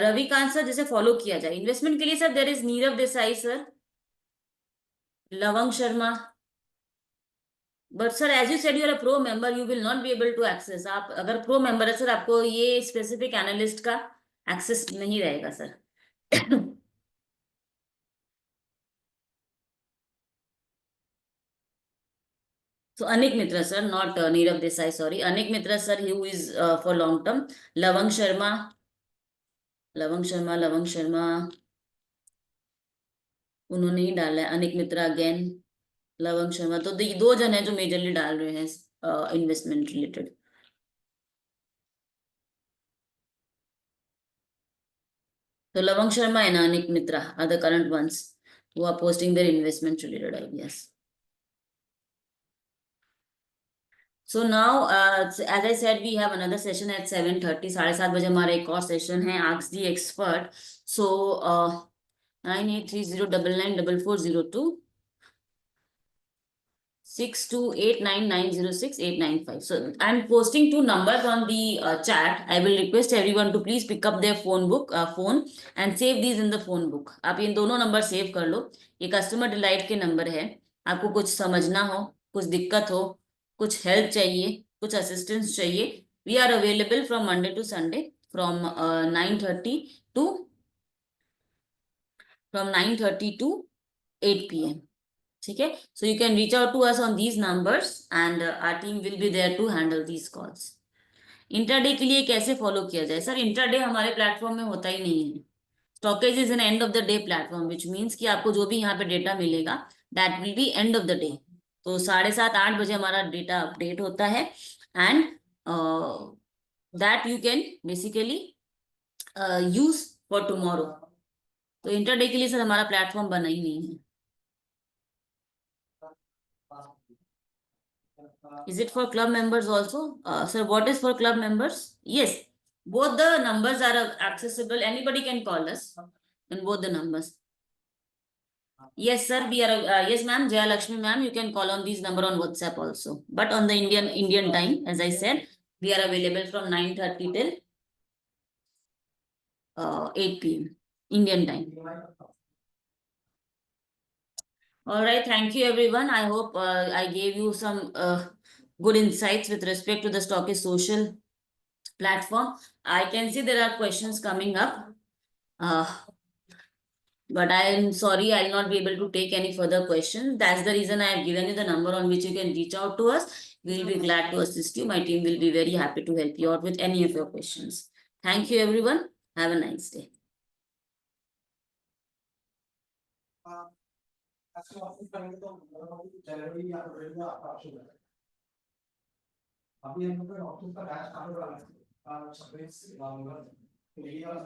रविकांत सर, जैसे फॉलो किया जाए इन्वेस्टमेंट के लिए sir, there is Nirav Desai sir, Lavang Sharma. But sir as you said you are a pro member, you will not be able to access. आप अगर प्रो मेंबर है सर, आपको ये स्पेसिफिक एनालिस्ट का एक्सेस नहीं रहेगा sir. So Anik Mitra sir, not Nirav Desai, sorry. Anik Mitra sir, who is for long term. Lavang Sharma, Lavang Sharma, उन्होंने ही डाला है। अनिक मित्रा अगेन, लवंग शर्मा, तो दो जन है जो मेजरली डाल रहे हैं investment related. So Lavang Sharma and Anik Mitra are the current ones who are posting their investment related ideas. So now, as I said, we have another session at 7:30. 7:30 बजे हमारा एक और सेशन है, Ask the Expert. So 9830994402 6289906895. So I'm posting two numbers on the chat. I will request everyone to please pick up their phone and save these in the phone book. आप इन दोनों number save कर लो। ये customer delight के number है। आपको कुछ समझना हो, कुछ दिक्कत हो, कुछ हेल्प चाहिए, कुछ असिस्टेंस चाहिए, we are available from Monday to Sunday from 9:30 to 8 p.m. ठीक है, so you can reach out to us on these numbers and our team will be there to handle these calls. Intraday के लिए कैसे follow किया जाए sir? Intraday हमारे platform में होता ही नहीं है। Stockage is an end of the day platform, which means कि आपको जो भी यहाँ पे डेटा मिलेगा that will B end of the day. तो 7:30-8 बजे हमारा डेटा अपडेट होता है and that you can basically use for tomorrow. तो इंट्राडे के लिए सर हमारा प्लेटफॉर्म बना ही नहीं है। Is it for club members also? Sir, what is for club members? Yes, both the numbers are accessible. Anybody can call us in both the numbers. Yes, sir. We are. Yes, ma'am. Jaya Lakshmi, ma'am. You can call on these number on WhatsApp also. But on the Indian time, as I said, we are available from 9:30 till 8 p.m. Indian time. All right. Thank you, everyone. I hope I gave you some good insights with respect to the Stockist social platform. I can see there are questions coming up. But I am sorry, I'll not be able to take any further questions. That's the reason I have given you the number on which you can reach out to us. We'll be glad to assist you. My team will be very happy to help you out with any of your questions. Thank you, everyone. Have a nice day. ऐसे option करेंगे तो जनवरी या फरवरी में आपका option है। अभी हम लोग ऑप्शन का बैच चालू कर रहे हैं। सर्विस ये वाला